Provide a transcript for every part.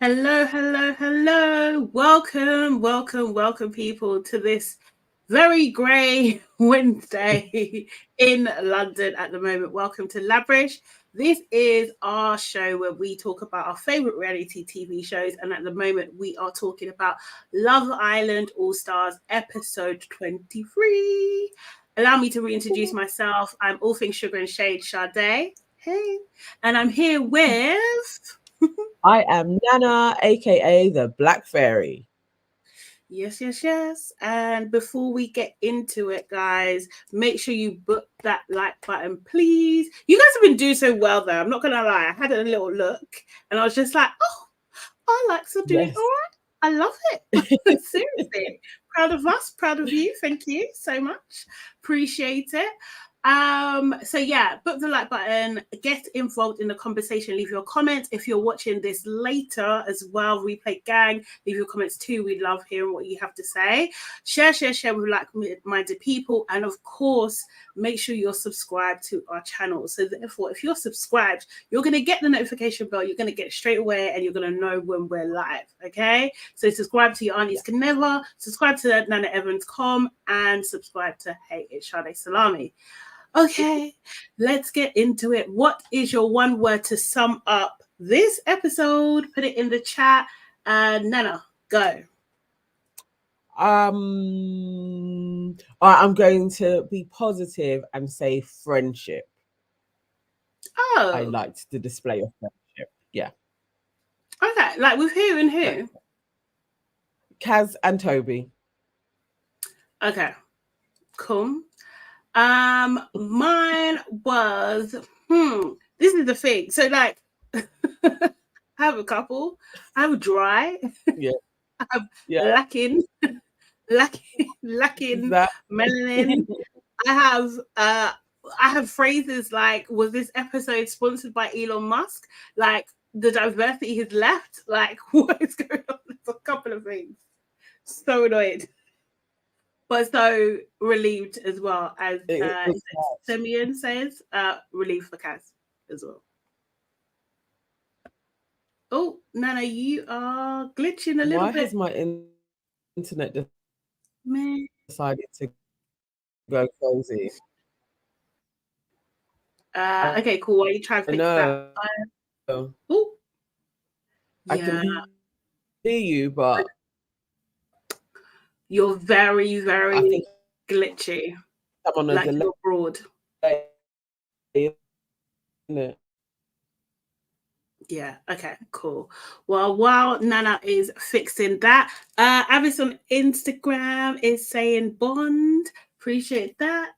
Hello, hello, hello. Welcome, people, to this very grey Wednesday in London at the moment. Welcome to LABRISH. This is our show where we talk about our favourite reality TV shows, and at the moment we are talking about Love Island All Stars episode 23. Allow me to reintroduce myself. I'm All Things Sugar and Shade, Sade. Hey. And I'm here with... I am Nana, aka the Black Fairy. Yes. And before we get into it, guys, make sure you book that like button, please. You guys have been doing so well, though. I'm not going to lie. I had a little look and I was just like, oh, our likes are doing all right. I love it. Seriously. Proud of us. Proud of you. Thank you so much. Appreciate it. So yeah, book the like button, get involved in the conversation, leave your comments. If you're watching this later as well, replay gang, leave your comments too. We love hearing what you have to say. Share with like-minded people, and of course make sure you're subscribed to our channel. So therefore, if you're subscribed, you're going to get the notification bell, you're going to get it straight away, and you're going to know when we're live. Okay, so subscribe to your aunties can never, subscribe to NanaEvans.com, and subscribe to Hey It's Sade Salami. Okay, let's get into it. What is your one word to sum up this episode? Put it in the chat. Nana, go. I'm going to be positive and say friendship. Oh, I liked the display of friendship. Yeah. Okay, like with who and who? Kaz and Toby. Okay, cool. Mine was this is the thing. So like I have a couple. I have dry. Yeah. I have lacking melanin. I have phrases like, was this episode sponsored by Elon Musk? Like the diversity has left. Like what is going on? There's a couple of things. So annoyed. But so relieved as well, as Simeon says, relieved for Kaz as well. Oh, Nana, you are glitching a little bit. Why has my internet decided to go crazy? Okay, cool. Why are you trying to fix that? Oh, I can hear you, but you're very, very glitchy. I'm on a like delay. You're broad. Yeah, okay, cool. Well, while Nana is fixing that, Avis on Instagram is saying Bond. Appreciate that.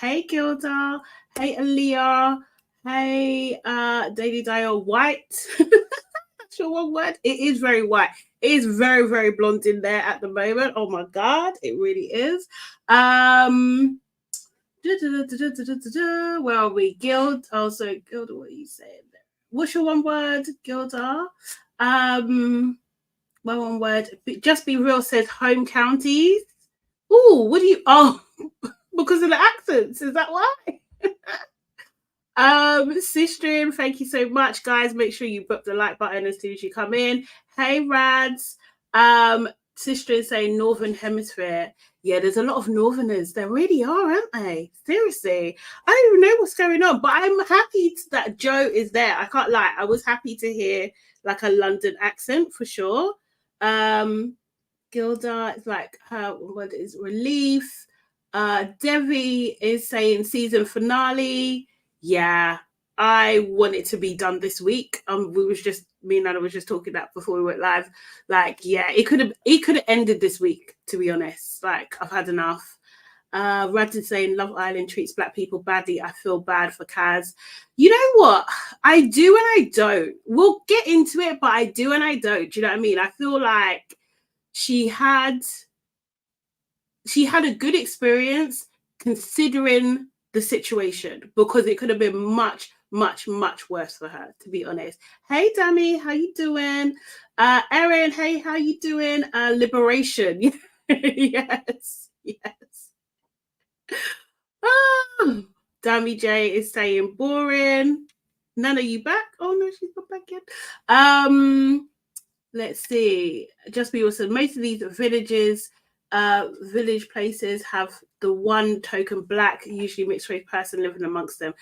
Hey Gilda. Hey Aaliyah. Hey Daily Dial White. That's your one word. It is very white. It is very, very blonde in there at the moment. Oh my god, it really is. Where are we? Guild. Also, Gilda, what are you saying there? What's your one word, Gilda? My one word. Just Be Real says home counties. Oh, what do you? Oh, because of the accents. Is that why? Sistream, thank you so much, guys. Make sure you book the like button as soon as you come in. Hey, Rads. Sistream saying Northern Hemisphere. Yeah, there's a lot of Northerners. There really are, aren't they? Seriously. I don't even know what's going on, but I'm happy that Joe is there. I can't lie. I was happy to hear like a London accent for sure. Gilda is like her word is relief. Devi is saying season finale. Yeah, I want it to be done this week. Me and Nana was just talking that before we went live. Like, yeah, it could have ended this week, to be honest. Like, I've had enough. Rad is saying Love Island treats black people badly. I feel bad for Kaz. You know what? I do and I don't. We'll get into it, but I do and I don't. Do you know what I mean? I feel like she had a good experience considering the situation, because it could have been much worse for her, to be honest. Hey Dami, how you doing? Erin, hey, how you doing? Liberation. yes. Dami J is saying boring. Nana, you back? Oh no, she's not back yet. Let's see. Just be also most of these village places have the one token black, usually mixed race person living amongst them.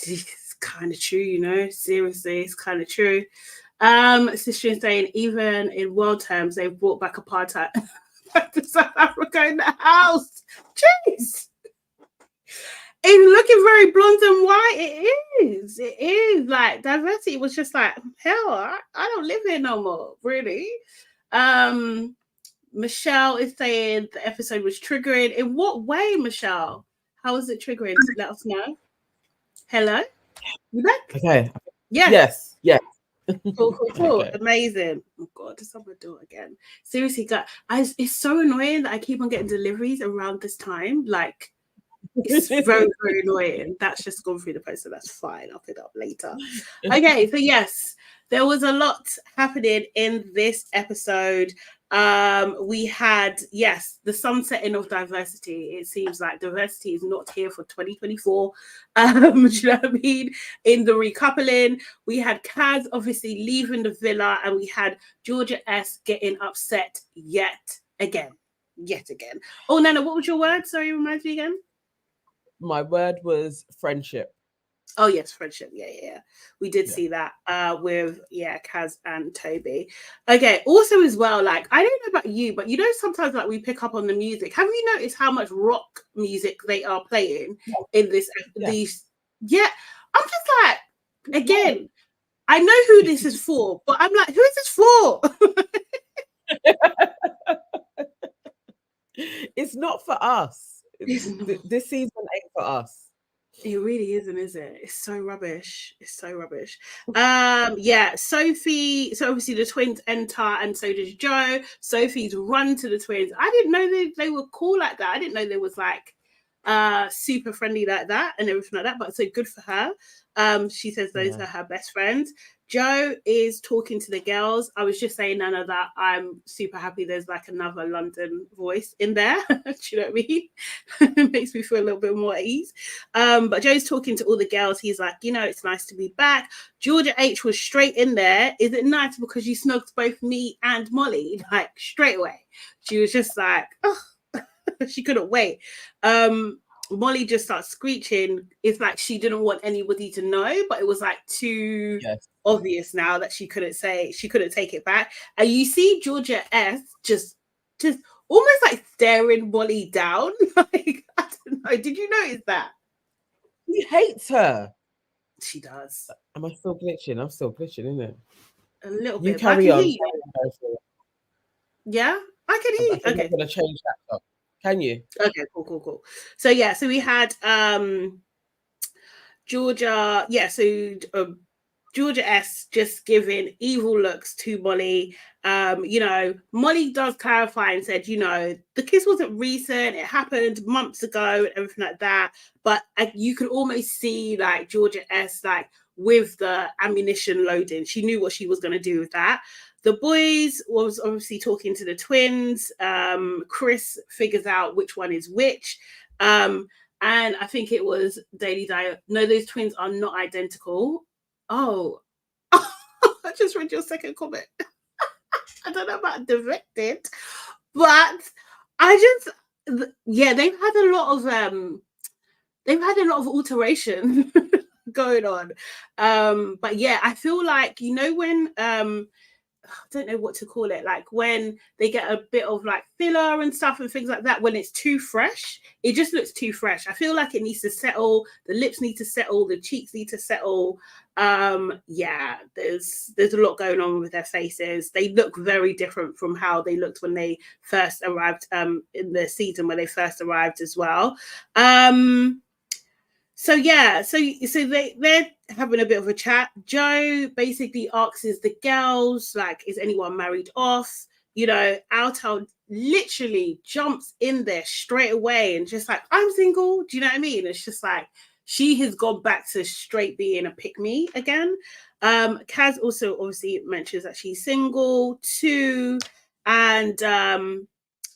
It's kind of true, you know. Seriously, it's kind of true. Sister is saying even in world terms, they've brought back apartheid back to South Africa in the house. Jeez. It's looking very blonde and white. It is like diversity was just like, hell, I don't live here no more, really. Michelle is saying the episode was triggering. In what way, Michelle? How was it triggering? Let us know. Hello? You back? Okay. Yes. Yes. Cool. Okay. Amazing. Oh God, someone do it again. Seriously, guys, it's so annoying that I keep on getting deliveries around this time. Like, it's very, very annoying. That's just gone through the post, so that's fine. I'll pick it up later. Okay, so yes, there was a lot happening in this episode. We had, yes, the sunsetting of diversity. It seems like diversity is not here for 2024. Do you know what I mean? In the recoupling, we had Kaz obviously leaving the villa, and we had Georgia S getting upset yet again. Oh, Nana, what was your word? Sorry, remind me again. My word was friendship. Oh yes, friendship. Yeah. We did see that with Kaz and Toby. Okay. Also, as well, like I don't know about you, but you know sometimes like we pick up on the music. Have you noticed how much rock music they are playing in this? These, I'm just like, again, I know who this is for, but I'm like, who is this for? It's not for us. This season ain't for us. It really isn't, is it? It's so rubbish. Sophie. So obviously the twins enter, and so does Joe. Sophie's run to the twins. I didn't know they were cool like that. I didn't know they was like super friendly like that and everything like that. But so good for her. She says those are her best friends. Joe is talking to the girls. I was just saying, Nana, that I'm super happy there's like another London voice in there. Do you know what I mean? It makes me feel a little bit more at ease. But Joe's talking to all the girls. He's like, you know, it's nice to be back. Georgia H was straight in there. Is it nice because you snugged both me and Molly? Like straight away. She was just like, oh, she couldn't wait. Molly just starts screeching. It's like she didn't want anybody to know, but it was like too obvious now that she couldn't take it back. And you see Georgia S just almost like staring Molly down. Like, I don't know. Did you notice that? He hates her. She does. Am I still glitching? I'm still glitching, isn't it? A little bit. You carry on. Yeah, I can hear you. Okay. I'm going to change that up. Can you? Okay, cool. So yeah, so we had Georgia. Yeah, so Georgia S just giving evil looks to Molly. You know, Molly does clarify and said, you know, the kiss wasn't recent, it happened months ago and everything like that. But you could almost see like Georgia S like with the ammunition loading. She knew what she was going to do with that. The boys was obviously talking to the twins. Chris figures out which one is which. And I think it was Daily Diet. No, those twins are not identical. Oh, I just read your second comment. I don't know about directed, but they've had a lot of alteration going on. But yeah, I feel like, you know, when I don't know what to call it, like when they get a bit of like filler and stuff and things like that, when it's too fresh, it just looks too fresh. I feel like it needs to settle, the lips need to settle, the cheeks need to settle. There's a lot going on with their faces. They look very different from how they looked when they first arrived in the season, when they first arrived as well. So they're having a bit of a chat. Joe basically asks the girls, like, is anyone married off? You know, Alto literally jumps in there straight away and just like, I'm single. Do you know what I mean? It's just like she has gone back to straight being a pick-me again. Kaz also obviously mentions that she's single too. And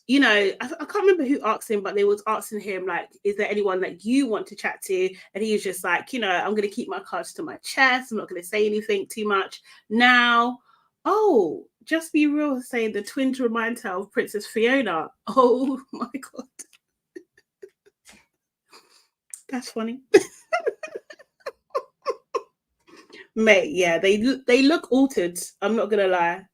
you know, I can't remember who asked him, but they was asking him, like, is there anyone that you want to chat to? And he was just like, you know, I'm going to keep my cards to my chest. I'm not going to say anything too much now. Oh, just be real, saying the twins remind her of Princess Fiona. Oh my God. That's funny. Mate, yeah, they look altered. I'm not gonna lie.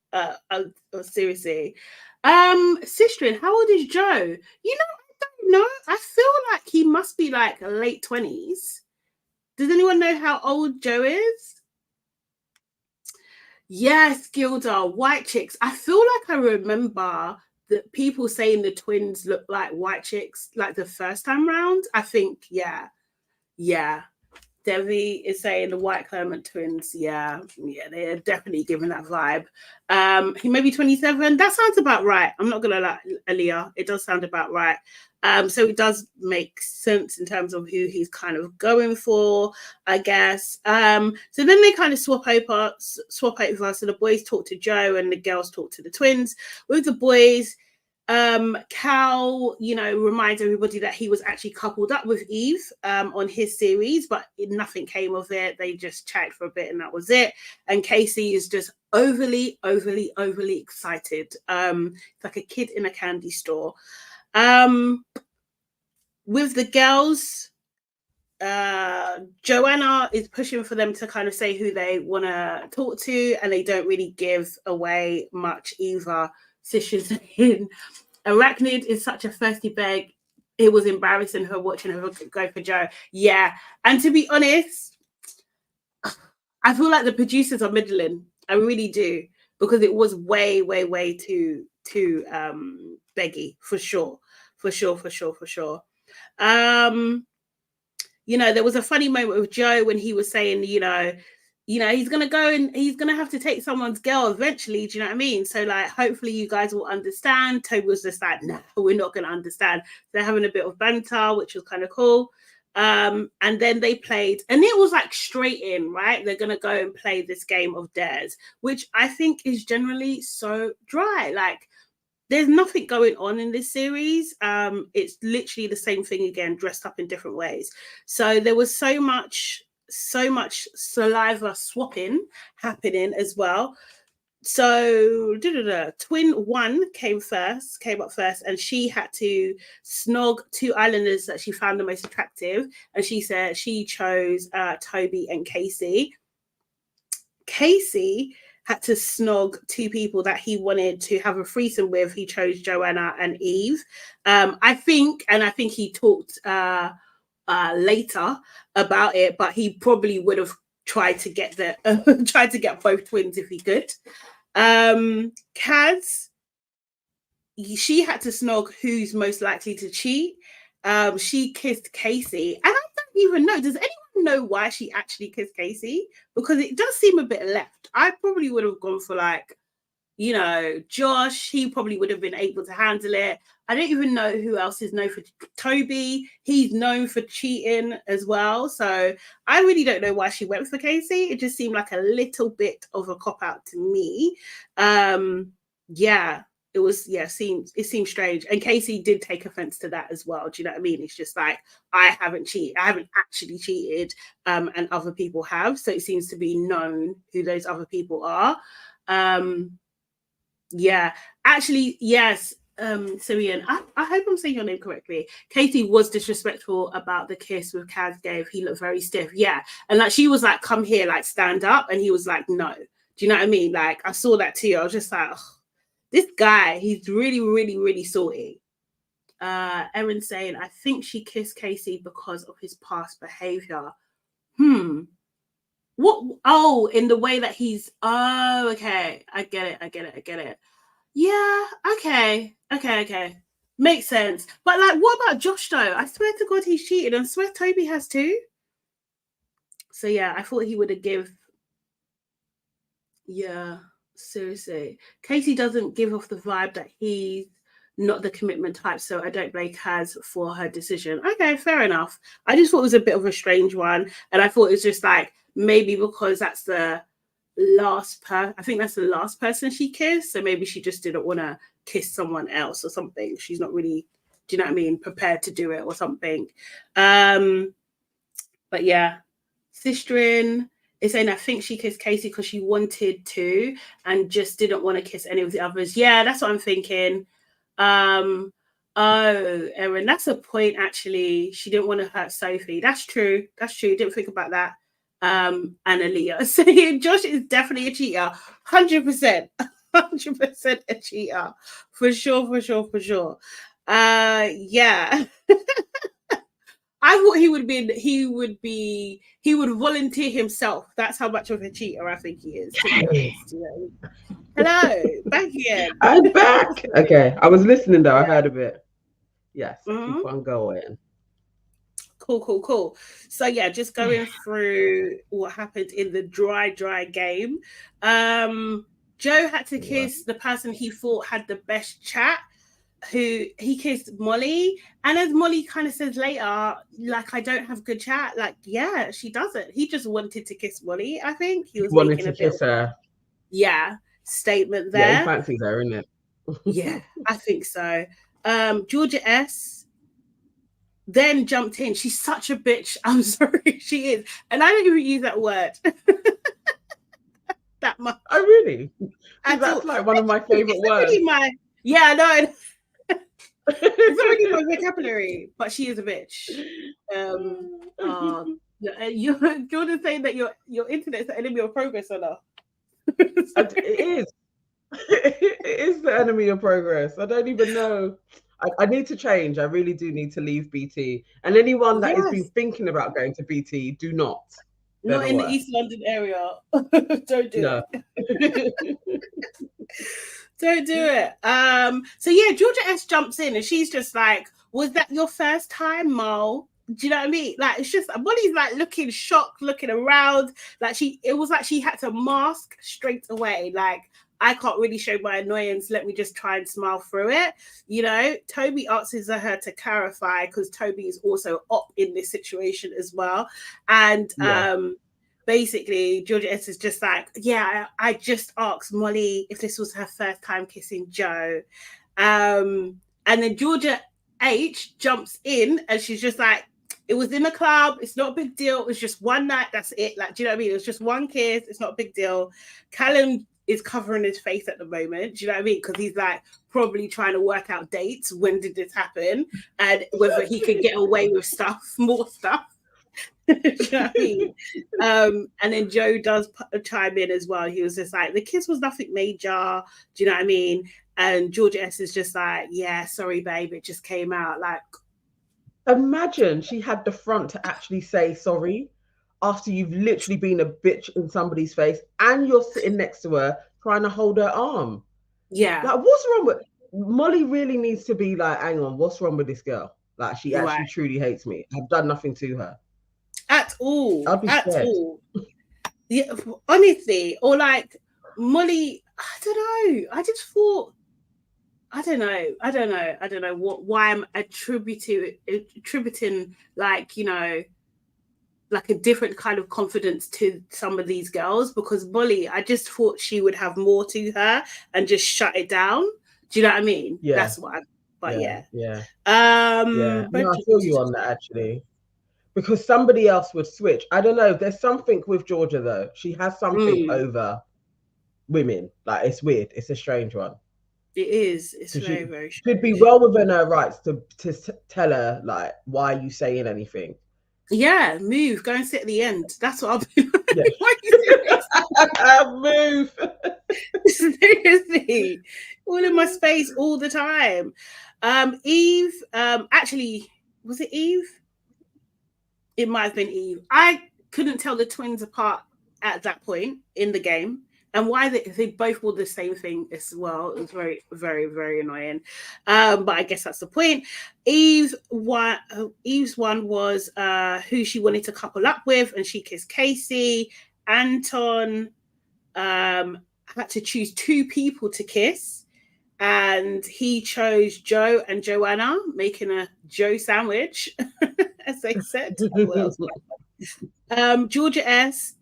Seriously. Sistrin, how old is Joe? You know, I don't know. I feel like he must be like late 20s. Does anyone know how old Joe is? Yes, Gilda, white chicks. I feel like I remember that people saying the twins look like white chicks like the first time round. I think, yeah. Devi is saying the White Clement twins. Yeah, they're definitely giving that vibe. He may be 27. That sounds about right. I'm not gonna lie, Aaliyah. It does sound about right. So it does make sense in terms of who he's kind of going for, I guess. So then they kind of swap over. So the boys talk to Joe and the girls talk to the twins. With the boys, Cal, you know, reminds everybody that he was actually coupled up with Eve on his series, but nothing came of it. They just chatted for a bit and that was it. And Casey is just overly excited. It's like a kid in a candy store. With the girls, Joanna is pushing for them to kind of say who they want to talk to, and they don't really give away much either. So she's in Arachnid is such a thirsty bag. It was embarrassing her watching her go for Joe. Yeah. And to be honest, I feel like the producers are middling. I really do. Because it was way too beggy, for sure. You know, there was a funny moment with Joe when he was saying, you know, he's going to go and he's going to have to take someone's girl eventually. Do you know what I mean? So, like, hopefully you guys will understand. Toby was just like, no, we're not going to understand. They're having a bit of banter, which was kind of cool. And then they played, and it was like straight in, right? They're going to go and play this game of dares, which I think is generally so dry. Like, there's nothing going on in this series. It's literally the same thing again, dressed up in different ways. So there was so much saliva swapping happening as well. So twin one came up first, and she had to snog two islanders that she found the most attractive, and she said she chose Toby and Casey. Casey had to snog two people that he wanted to have a threesome with. He chose Joanna and Eve. I think he talked later about it, but he probably would have tried to get both twins if he could. Kaz, she had to snog who's most likely to cheat. She kissed Casey, and I don't even know. Does anyone know why she actually kissed Casey? Because it does seem a bit left. I probably would have gone for, like, you know, Josh. He probably would have been able to handle it. I don't even know who else is known for. Toby, he's known for cheating as well. So I really don't know why she went for Casey. It just seemed like a little bit of a cop-out to me. Yeah. It seemed strange. And Casey did take offense to that as well. Do you know what I mean? It's just like, I haven't actually cheated, and other people have. So it seems to be known who those other people are. Yeah, actually, yes. Syrian, I hope I'm saying your name correctly. Katie was disrespectful about the kiss with Kaz gave. He looked very stiff. Yeah. And like, she was like, come here, like, stand up. And he was like, no. Do you know what I mean? Like, I saw that too. I was just like, oh, this guy, he's really salty. Erin saying, I think she kissed Casey because of his past behavior. What? Oh, in the way that he's, oh, okay. I get it. Yeah, okay. Makes sense. But, like, what about Josh, though? I swear to God he's cheated, and I swear Toby has too. So, yeah, I thought he would have give. Yeah, seriously. Casey doesn't give off the vibe that he's not the commitment type, so I don't blame Kaz for her decision. Okay, fair enough. I just thought it was a bit of a strange one, and I thought it was just like, maybe because that's the I think that's the last person she kissed. So maybe she just didn't want to kiss someone else or something. She's not really, do you know what I mean, prepared to do it or something. But yeah, Sistrin is saying I think she kissed Casey because she wanted to and just didn't want to kiss any of the others. Yeah, that's what I'm thinking. Oh, Erin, that's a point actually. She didn't want to hurt Sophie. That's true. Didn't think about that. Analia saying Josh is definitely a cheater. 100%. 100% a cheater. For sure. Yeah. I thought he would volunteer himself. That's how much of a cheater I think he is, to be honest. You know? Hello, back again. I'm back. Okay, I was listening though. I heard a bit. Yes, keep on going. Cool. So yeah, just going through what happened in the dry game. Joe had to kiss the person he thought had the best chat, who he kissed Molly, and as Molly kind of says later, like, I don't have good chat. Like, yeah, she doesn't. He just wanted to kiss Molly. I think he was wanted to kiss her. Yeah, statement there. Yeah, he fancies her, isn't it? Yeah, I think so. Georgia S then jumped in. She's such a bitch. I'm sorry, she is, and I don't even use that word that much. Oh, really? That's like one of my favorite words. Really yeah, no. It's not really my vocabulary, but she is a bitch. Jordan's saying that your internet's the enemy of progress, or not? It is. It is the enemy of progress. I don't even know. I need to change. I really do need to leave BT. And anyone that has been thinking about going to BT, do not. Not in the East London area. Don't do it. Don't do it. So yeah, Georgia S jumps in and she's just like, was that your first time, Mo? Do you know what I mean? Like, it's just, Molly's like looking shocked, looking around. Like, it was like she had to mask straight away. Like, I can't really show my annoyance. Let me just try and smile through it. You know, Toby asks her to clarify because Toby is also up in this situation as well. And basically, Georgia S is just like, yeah, I just asked Molly if this was her first time kissing Joe. And then Georgia H jumps in and she's just like, it was in a club. It's not a big deal. It was just one night. That's it. Like, do you know what I mean? It was just one kiss. It's not a big deal. Callum is covering his face at the moment. Do you know what I mean? Because he's like probably trying to work out dates. When did this happen? And whether he could get away with more stuff. Do you know what I mean? And then Joe does chime in as well. He was just like, the kiss was nothing major. Do you know what I mean? And Georgia S is just like, yeah, sorry, babe. It just came out. Like, imagine she had the front to actually say sorry after you've literally been a bitch in somebody's face and you're sitting next to her trying to hold her arm. Yeah. Like, what's wrong with Molly? Really needs to be like, hang on, what's wrong with this girl? Like, she actually truly hates me. I've done nothing to her. At all. I'd be scared. All. Yeah, honestly. Or like, Molly, I don't know. I just thought, I don't know why I'm attributing like, you know, like a different kind of confidence to some of these girls, because Molly, I just thought she would have more to her and just shut it down. Do you know what I mean? Yeah. That's what yeah. No, I feel you on that actually. Because somebody else would switch. I don't know. There's something with Georgia though. She has something over women. Like, it's weird. It's a strange one. It is. It's very, very strange. Should be well within her rights to tell her, like, why are you saying anything? Yeah, move. Go and sit at the end. That's what I'll be. Yeah. Why are you move. Seriously, all in my space all the time. Eve. Actually, was it Eve? It might have been Eve. I couldn't tell the twins apart at that point in the game. And why they both wore the same thing as well. It was very, very, very annoying. But I guess that's the point. Eve's one was who she wanted to couple up with, and she kissed Casey. Anton had to choose two people to kiss, and he chose Joe and Joanna, making a Joe sandwich, as they said. Georgia S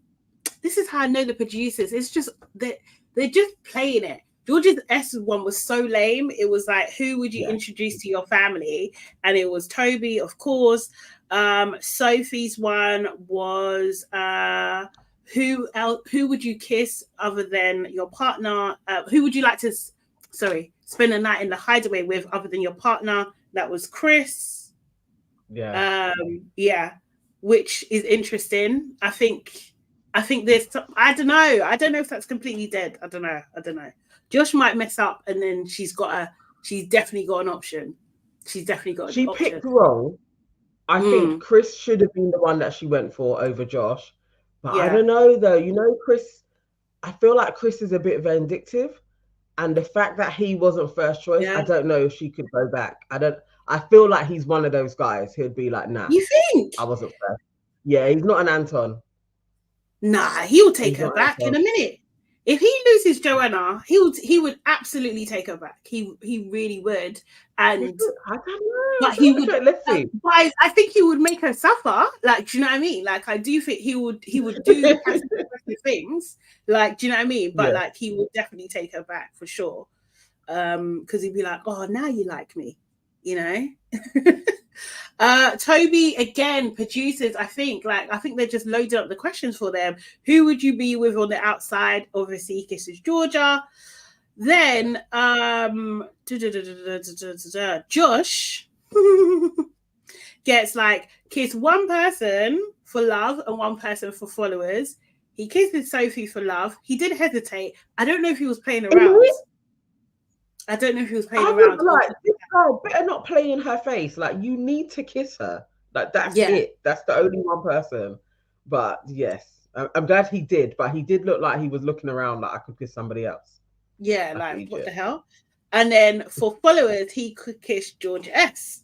this is how I know the producers. It's just that they're just playing it. George's S one was so lame. It was like, who would you introduce to your family? And it was Toby, of course. Sophie's one was who would you kiss other than your partner? Who would you like to spend a night in the hideaway with other than your partner? That was Chris. Yeah. Which is interesting. I think there's I don't know if that's completely dead. I don't know. Josh might mess up, and then she's definitely got an option. She's definitely got an option. She picked wrong. I think Chris should have been the one that she went for over Josh. But I don't know though. You know, Chris, I feel like Chris is a bit vindictive. And the fact that he wasn't first choice, I don't know if she could go back. I feel like he's one of those guys who'd be like, nah. You think? I wasn't first. Yeah, he's not an Anton. Nah, he'll take her back in a minute. If he loses Joanna, he would absolutely take her back. He really would. And I don't know. But he would. Let's see. But I think he would make her suffer. Like, do you know what I mean? Like, I do think he would do things. Like, do you know what I mean? But like, he would definitely take her back for sure. Because he'd be like, oh, now you like me, you know. Toby again, producers, I think they're just loading up the questions for them. Who would you be with on the outside? Obviously he kisses Georgia. Then Josh gets like kiss one person for love and one person for followers. He kisses Sophie for love. He did hesitate. I don't know if he was playing around. Like, this guy better not play in her face. Like, you need to kiss her. Like, that's it. That's the only one person. But yes, I'm glad he did. But he did look like he was looking around like I could kiss somebody else. Yeah, like what the hell? And then for followers, he could kiss Georgia S.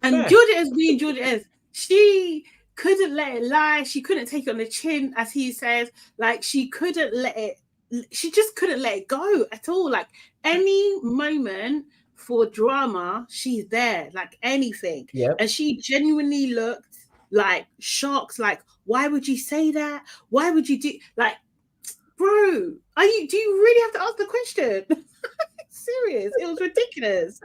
And Georgia S being Georgia S, she couldn't let it lie. She couldn't take it on the chin, as he says. Like, she just couldn't let it go at all. Like, any moment for drama, she's there, like anything. And she genuinely looked like shocked, like, why would you say that? Why would you do, like, bro, do you really have to ask the question? Serious, it was ridiculous.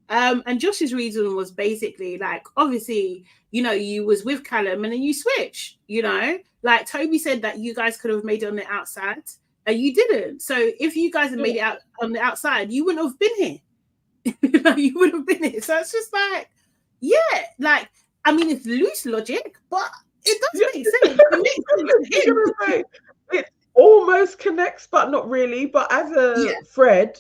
And Josh's reason was basically like, obviously, you know, you was with Callum and then you switch, you know, like Toby said that you guys could have made it on the outside and you didn't. So if you guys had made it out on the outside, you wouldn't have been here. You would have been here. So it's just like, like, I mean, it's loose logic, but it does make sense. It makes sense. It almost connects, but not really. But as a Fred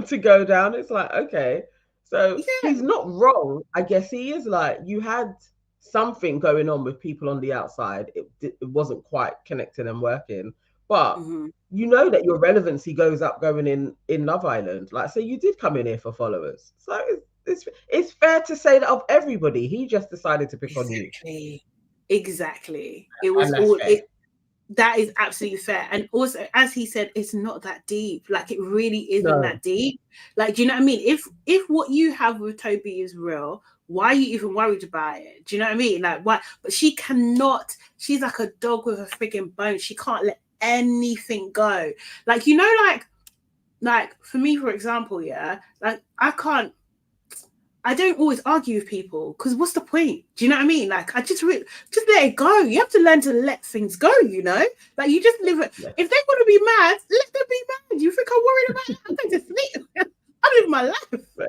to go down, it's like, okay. So he's not wrong. I guess he is like, you had something going on with people on the outside. It wasn't quite connecting and working. But you know that your relevancy goes up going in Love Island. Like, so you did come in here for followers. So it's fair to say that of everybody, he just decided to pick on you. Exactly. It was all that is absolutely fair. And also, as he said, it's not that deep. Like, it really isn't that deep. Like, do you know what I mean? If what you have with Toby is real, why are you even worried about it? Do you know what I mean? Like, why? But she cannot. She's like a dog with a freaking bone. She can't let anything go. Like, you know, like for me, for example, like I don't always argue with people because what's the point? Do you know what I mean? Like, I just let it go. You have to learn to let things go, you know? Like, you just live it. Yeah. If they want to be mad, let them be mad. You think I'm worried about it? I'm going to sleep. I live my life. I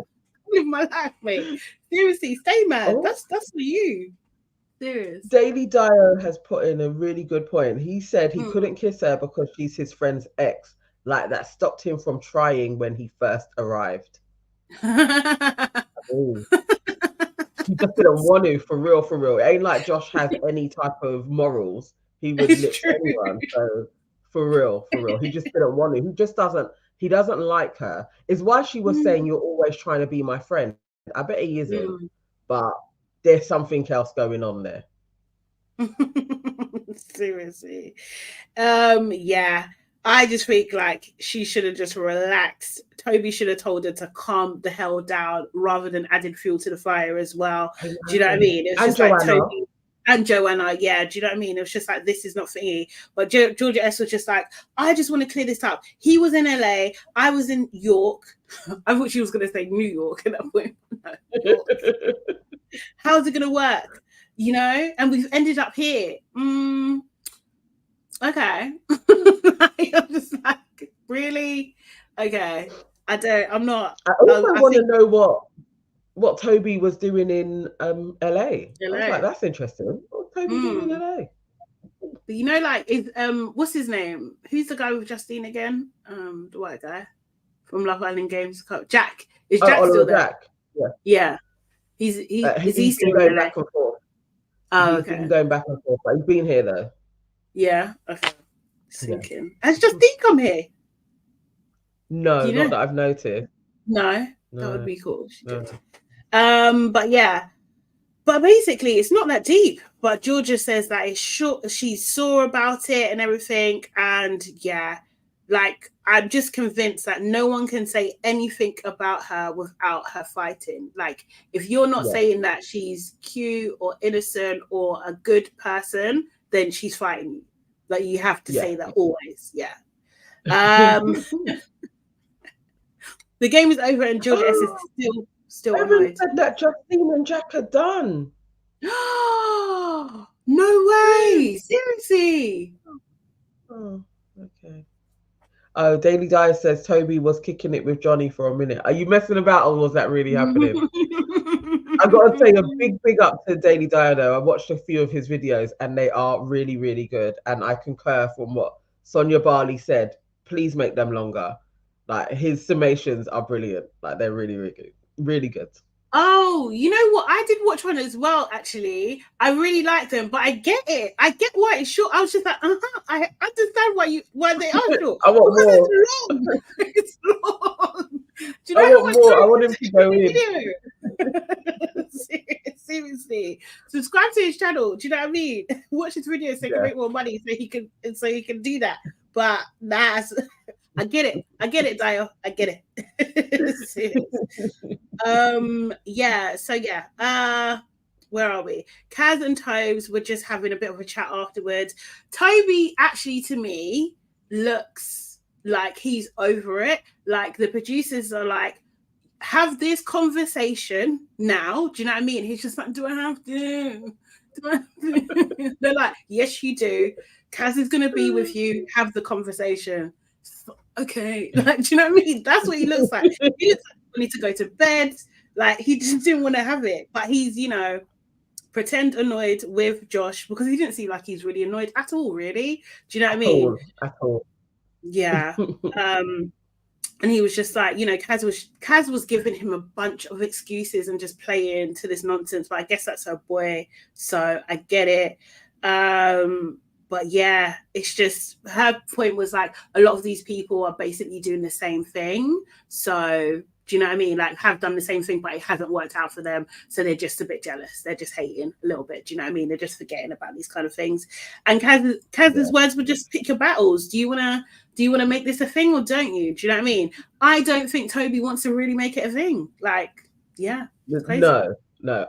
live my life, mate. Seriously, stay mad. That's for you. Serious. Daily Dio has put in a really good point. He said he couldn't kiss her because she's his friend's ex. Like, that stopped him from trying when he first arrived. He just didn't want to, for real. It ain't like Josh has any type of morals. He would lip anyone. So for real. He just didn't want to. He doesn't like her. Is why she was saying, you're always trying to be my friend. I bet he isn't. But there's something else going on there. Seriously. I just think like she should have just relaxed. Toby should have told her to calm the hell down rather than adding fuel to the fire as well. Do you know what I mean? It's just like Toby And Joanna, yeah, do you know what I mean? It was just like, this is not for me. But Georgia S was just like, I just want to clear this up. He was in LA, I was in York. I thought she was going to say New York at that point. No, York. How's it going to work? You know? And we've ended up here. Okay. I'm just like, really? Okay. I'm not. I also want to know what Toby was doing in LA. I was like, that's interesting. What's Toby doing in LA? But you know, like, is what's his name? Who's the guy with Justine again? The white guy from Love Island Games. Jack. Is Jack still there? Jack. Yeah. Yeah. He's still going back and forth. Oh, he's been going back and forth, but he's been here though. Yeah. Okay. Thinking. Has Justine come here? No, not that I've noticed. No, that would be cool. She did. But yeah. But basically, it's not that deep. But Georgia says that it's short. She's sore about it and everything. And yeah, like, I'm just convinced that no one can say anything about her without her fighting. Like, if you're not saying that she's cute or innocent or a good person, then she's fighting you. Like, you have to say that always. Yeah. The game is over and Georgia S is still annoyed. Said that Justine and Jack are done. No way! Seriously? Oh, okay. Oh, Daily Dyer says Toby was kicking it with Johnny for a minute. Are you messing about, or was that really happening? I've got to say a big up to Daily Dyer though. I watched a few of his videos and they are really, really good. And I concur from what Sonia Barley said. Please make them longer. Like, his summations are brilliant. Like, they're really, really good. Really good. Oh, you know what? I did watch one as well, actually. I really liked them, but I get it. I get why it's short. I was just like, I understand why they are short. I want more. It's long. It's long. Do you know I want more. I want him to go in. Seriously. Subscribe to his channel. Do you know what I mean? Watch his videos so he can make more money so he can do that. But that's I get it, Dio. I get it. Where are we? Kaz and Tobes were just having a bit of a chat afterwards. Toby actually, to me, looks like he's over it. Like, the producers are like, have this conversation now. Do you know what I mean? He's just like, do I have to? They're like, yes, you do. Kaz is gonna be with you. Have the conversation. Okay, like, do you know what I mean? That's what he looks like. He looks like he needs to go to bed. Like, he just didn't want to have it, but he's, you know, pretend annoyed with Josh because he didn't seem like he's really annoyed at all. Really, do you know what I mean? At all. Yeah. And he was just like, you know, Kaz was giving him a bunch of excuses and just playing to this nonsense. But I guess that's her boy, so I get it. But yeah, it's just, her point was like, a lot of these people are basically doing the same thing. So, do you know what I mean? Like, have done the same thing, but it hasn't worked out for them. So they're just a bit jealous. They're just hating a little bit. Do you know what I mean? They're just forgetting about these kind of things. And Kaz's words were just, pick your battles. Do you want to make this a thing or don't you? Do you know what I mean? I don't think Toby wants to really make it a thing. Like, yeah. No.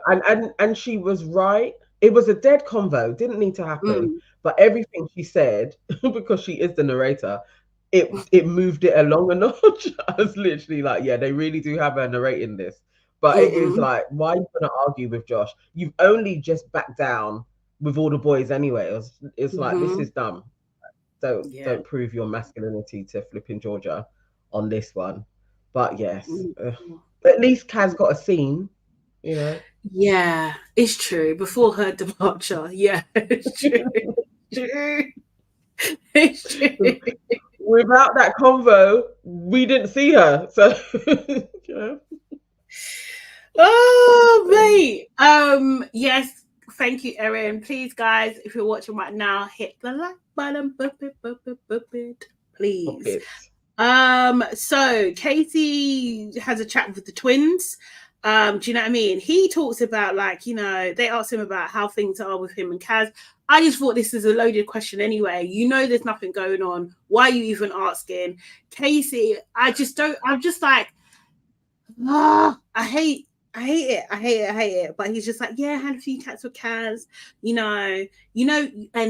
And she was right. It was a dead convo. Didn't need to happen. But everything she said, because she is the narrator, it moved it along a notch. I was literally like, yeah, they really do have her narrating this. But it is like, why are you going to argue with Josh? You've only just backed down with all the boys anyway. It's like, this is dumb. Don't prove your masculinity to flipping Georgia on this one. But yes, at least Kaz got a scene, you know. Yeah, it's true. Before her departure, yeah, it's true. It's true. Without that convo, we didn't see her. So, yeah. Oh, mate. Yes. Thank you, Erin. Please, guys, if you're watching right now, hit the like button, please. So Casey has a chat with the twins. Do you know what I mean? He talks about, like, you know, they asked him about how things are with him and Kaz. I just thought this is a loaded question anyway. You know, there's nothing going on. Why are you even asking? Casey, I'm just like, I hate I hate it. I hate it. I hate it. But he's just like, yeah, I had a few chats with Kaz, and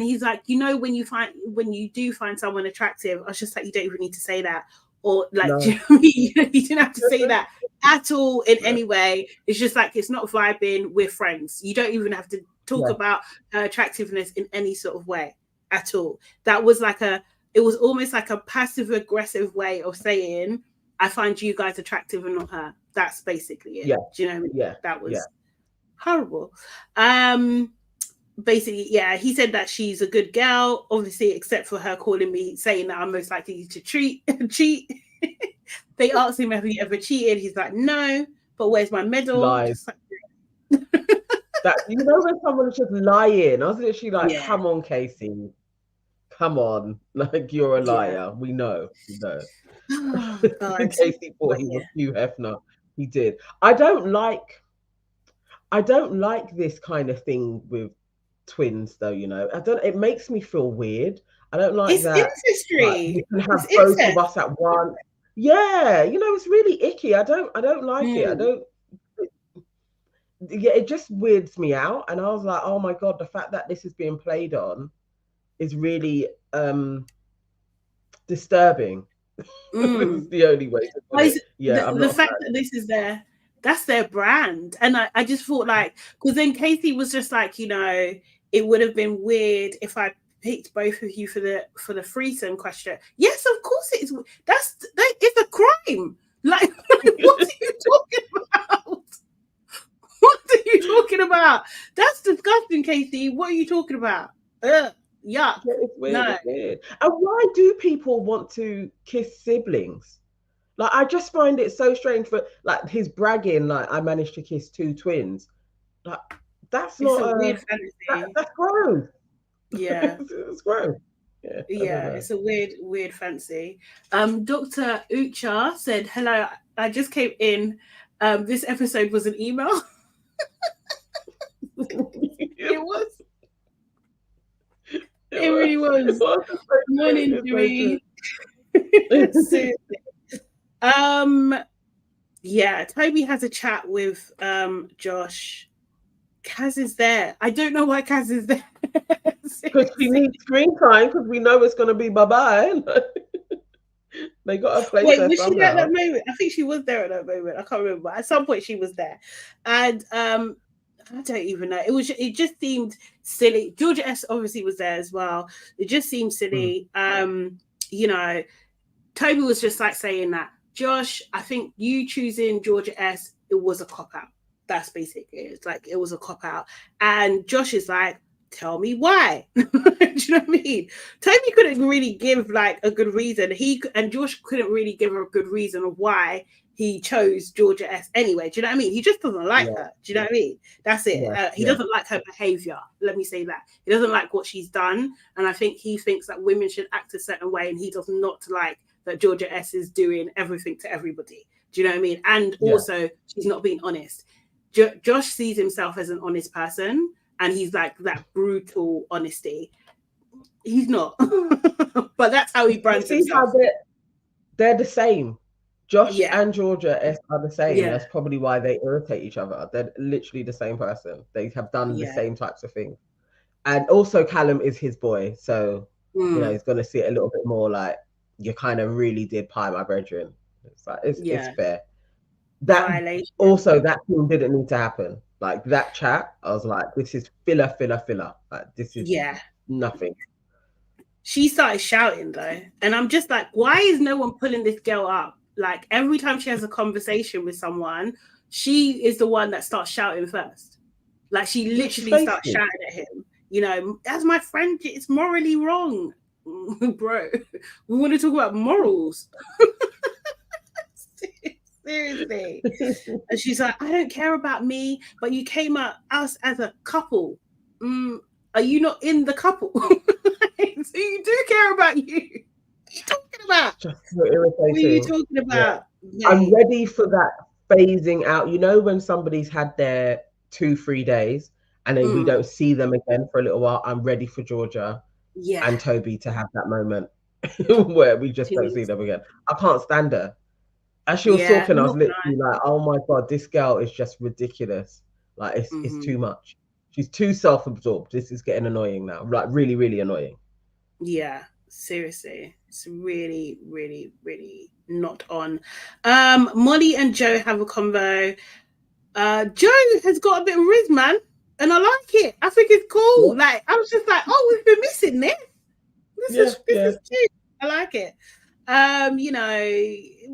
he's like, when you do find someone attractive, I was just like, you don't even need to say that. Or like, No. do you know what I mean? You didn't have to say that at all in any way. It's just like, it's not vibing, we're friends. You don't even have to talk about her attractiveness in any sort of way at all. That was like it was almost like a passive aggressive way of saying, I find you guys attractive and not her. That's basically it. Yeah. Do you know what I mean? Yeah. That was horrible. Basically, yeah, he said that she's a good girl, obviously, except for her calling me, saying that I'm most likely to cheat. They asked him, have you ever cheated? He's like, no, but where's my medal? Lies. That, when someone's just lying, I was literally like, come on, Casey. Come on. Like, you're a liar. Yeah. We know. Oh, Casey thought he was Hugh Hefner. He did. I don't like this kind of thing with twins, though. It makes me feel weird. I don't like it's that. Ancestry. Like, you can have both of us at once. Yeah, it's really icky. I don't like it. It just weirds me out. And I was like, oh my God, the fact that this is being played on is really disturbing. It's the only way to put it. Yeah, the fact that this is that's their brand. And I just thought, like, because then Casey was just like, it would have been weird if I picked both of you for the threesome question. Yes, of course it is. It's a crime. Like, what are you talking about? What are you talking about? That's disgusting, Casey. What are you talking about? Yuck. Yeah, it's weird. No. It's weird. And why do people want to kiss siblings? Like, I just find it so strange for, like, his bragging, like, I managed to kiss 2 twins. Like, that's not a weird fantasy. That's gross. Yeah. It's gross. Yeah, it's a weird fancy. Dr. Ucha said, hello, I just came in. This episode was an email. It was. It really was. Morning, Dewey. Yeah, Toby has a chat with Josh. Kaz is there. I don't know why Kaz is there. Because we need screen time, because we know it's going to be bye-bye. They got a place. Wait, was she there at that moment? I think she was there at that moment. I can't remember. At some point she was there. And I don't even know. It just seemed silly. Georgia S obviously was there as well. It just seemed silly. Toby was just like saying that, Josh, I think you choosing Georgia S, it was a cop-out. That's basically it. It's like, it was a cop-out. And Josh is like, tell me why. Do you know what I mean? Toby couldn't really give like a good reason. And Josh couldn't really give her a good reason of why he chose Georgia S anyway. Do you know what I mean? He just doesn't like her. Do you know what I mean? That's it. He doesn't like her behavior. Let me say that. He doesn't like what she's done. And I think he thinks that women should act a certain way, and he does not like that Georgia S is doing everything to everybody. Do you know what I mean? And also, she's not being honest. Josh sees himself as an honest person, and he's like that brutal honesty. He's not. But that's how he brands himself. They're the same. Josh and Georgia S are the same. That's probably why they irritate each other. They're literally the same person. They have done the same types of things. And also Callum is his boy. So, he's going to see it a little bit more like, you kind of really did pie my brethren. It's like, it's fair. That also, that thing didn't need to happen. Like, that chat, I was like, this is filler. Like, this is nothing. She started shouting though, and I'm just like, why is no one pulling this girl up? Like, every time she has a conversation with someone, she is the one that starts shouting first. Like, she literally starts shouting at him. As my friend, it's morally wrong. Bro, we want to talk about morals. Seriously. And she's like, I don't care about me, but you came at us as a couple. Are you not in the couple? So you do care about you. What are you talking about? Just so irritating. What are you talking about? Yeah. I'm ready for that phasing out. When somebody's had their 2-3 days and then we don't see them again for a little while, I'm ready for Georgia and Toby to have that moment where we just don't see them again. I can't stand her. As she was talking, I was literally like, oh my God, this girl is just ridiculous. Like, it's too much. She's too self-absorbed. This is getting annoying now. Like, really, really annoying. Yeah, seriously. It's really, really, really not on. Molly and Joe have a convo. Joe has got a bit of riz, man. And I like it. I think it's cool. Yeah. Like, I was just like, oh, we've been missing this. This is cute. I like it. You know, it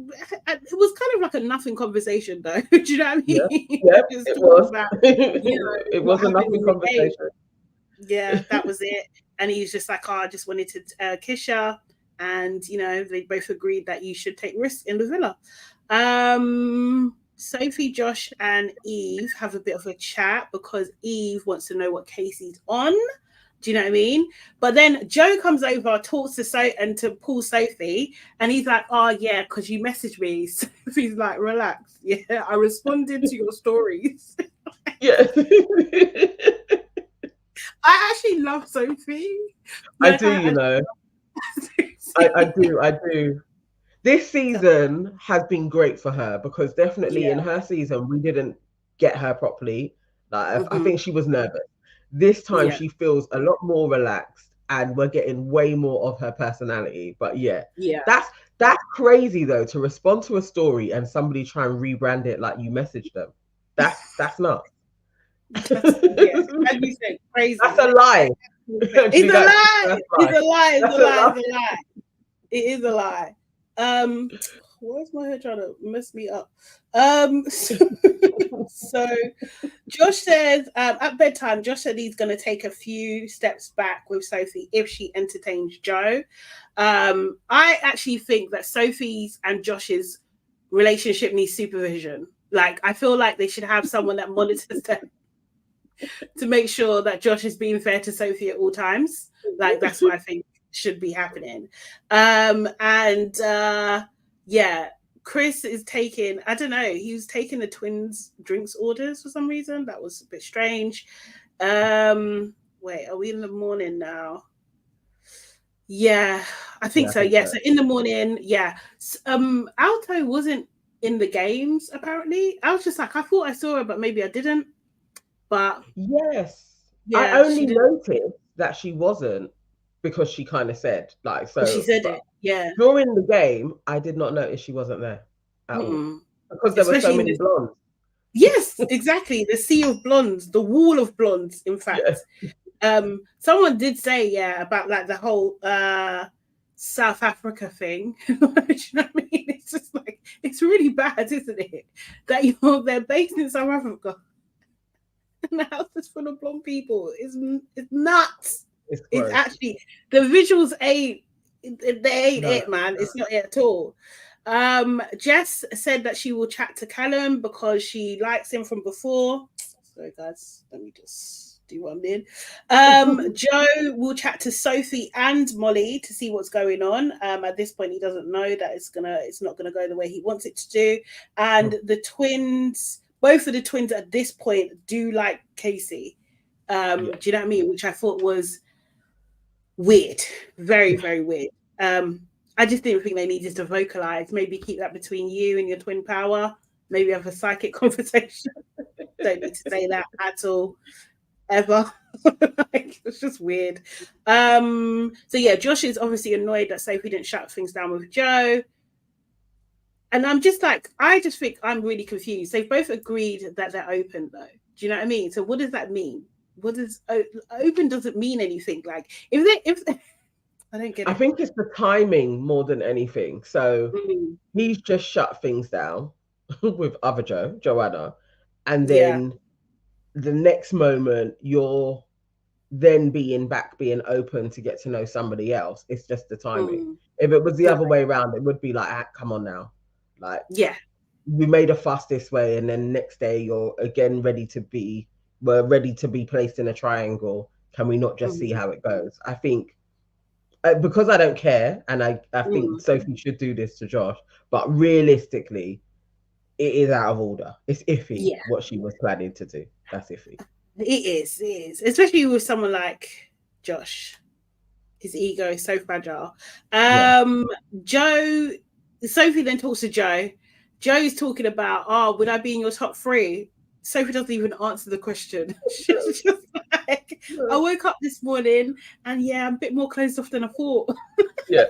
was kind of like a nothing conversation, though. Do you know what I mean? Yeah, it was. About, you know, it was a nothing conversation. Yeah, that was it. And he's just like, oh, I just wanted to kiss her. And, you know, they both agreed that you should take risks in the villa. Sophie, Josh, and Eve have a bit of a chat because Eve wants to know what Casey's on. Do you know what I mean? But then Joe comes over, talks to Paul Sophie, and he's like, oh, yeah, because you messaged me. Sophie's like, relax. Yeah, I responded to your stories. Yeah. I actually love Sophie. I do, you know. I do. This season has been great for her because definitely in her season, we didn't get her properly. Like, I think she was nervous. This time she feels a lot more relaxed and we're getting way more of her personality. But that's crazy though, to respond to a story and somebody try and rebrand it like you messaged them. That's nuts. As you said, crazy. That's a lie. It's a lie. It's a lie. It's a lie. It's a lie. It is a lie. Why is my hair trying to mess me up? So Josh says at bedtime, Josh said he's going to take a few steps back with Sophie if she entertains Joe. I actually think that Sophie's and Josh's relationship needs supervision. Like, I feel like they should have someone that monitors them to make sure that Josh is being fair to Sophie at all times. Like, that's what I think should be happening. Chris is taking, I don't know, he was taking the twins' drinks orders for some reason. That was a bit strange. Wait, are we in the morning now? Yeah, I think so. Yeah, so in the morning, Alto wasn't in the games, apparently. I was just like, I thought I saw her, but maybe I didn't. But yes, I only noticed that she wasn't because she kind of said, like, so she said it. Yeah. During the game, I did not notice she wasn't there at all because there were so many blondes. Yes, exactly. The sea of blondes, the wall of blondes, in fact. Yeah. Someone did say, about like the whole South Africa thing. Do you know what I mean? It's just like, it's really bad, isn't it? That they're based in South Africa. And the house is full of blonde people. It's nuts. It's actually, the visuals ain't it, man. It's not it at all. Jess said that she will chat to Callum because she likes him from before. Sorry, guys. Let me just do what I'm doing. Joe will chat to Sophie and Molly to see what's going on. At this point, he doesn't know that it's not gonna go the way he wants it to do. And the twins, both of the twins at this point do like Casey. Do you know what I mean? Which I thought was weird, very, very weird. I just didn't think they needed to vocalize. Maybe keep that between you and your twin power. Maybe have a psychic conversation. Don't need to say that at all, ever. Like, it's just weird. So yeah, Josh is obviously annoyed that Sophie didn't shut things down with Joe. And I'm just like, I just think I'm really confused. They've both agreed that they're open, though. Do you know what I mean? So what does that mean? What does open doesn't mean anything? Like, if I don't get it. I think it's the timing more than anything. So he's just shut things down with other Joanna, and then the next moment you're then being open to get to know somebody else. It's just the timing. If it was the other way around, it would be like, come on now, like, we made a fuss this way, and then next day you're again ready to be placed in a triangle. Can we not just see how it goes? I think because I don't care, and I think Sophie should do this to Josh, but realistically, it is out of order. It's iffy what she was planning to do. That's iffy. It is, especially with someone like Josh. His ego is so fragile. Sophie then talks to Joe, Joe's talking about, oh, would I be in your top 3? Sophie doesn't even answer the question. She's just like, I woke up this morning and yeah, I'm a bit more closed off than I thought. Yeah.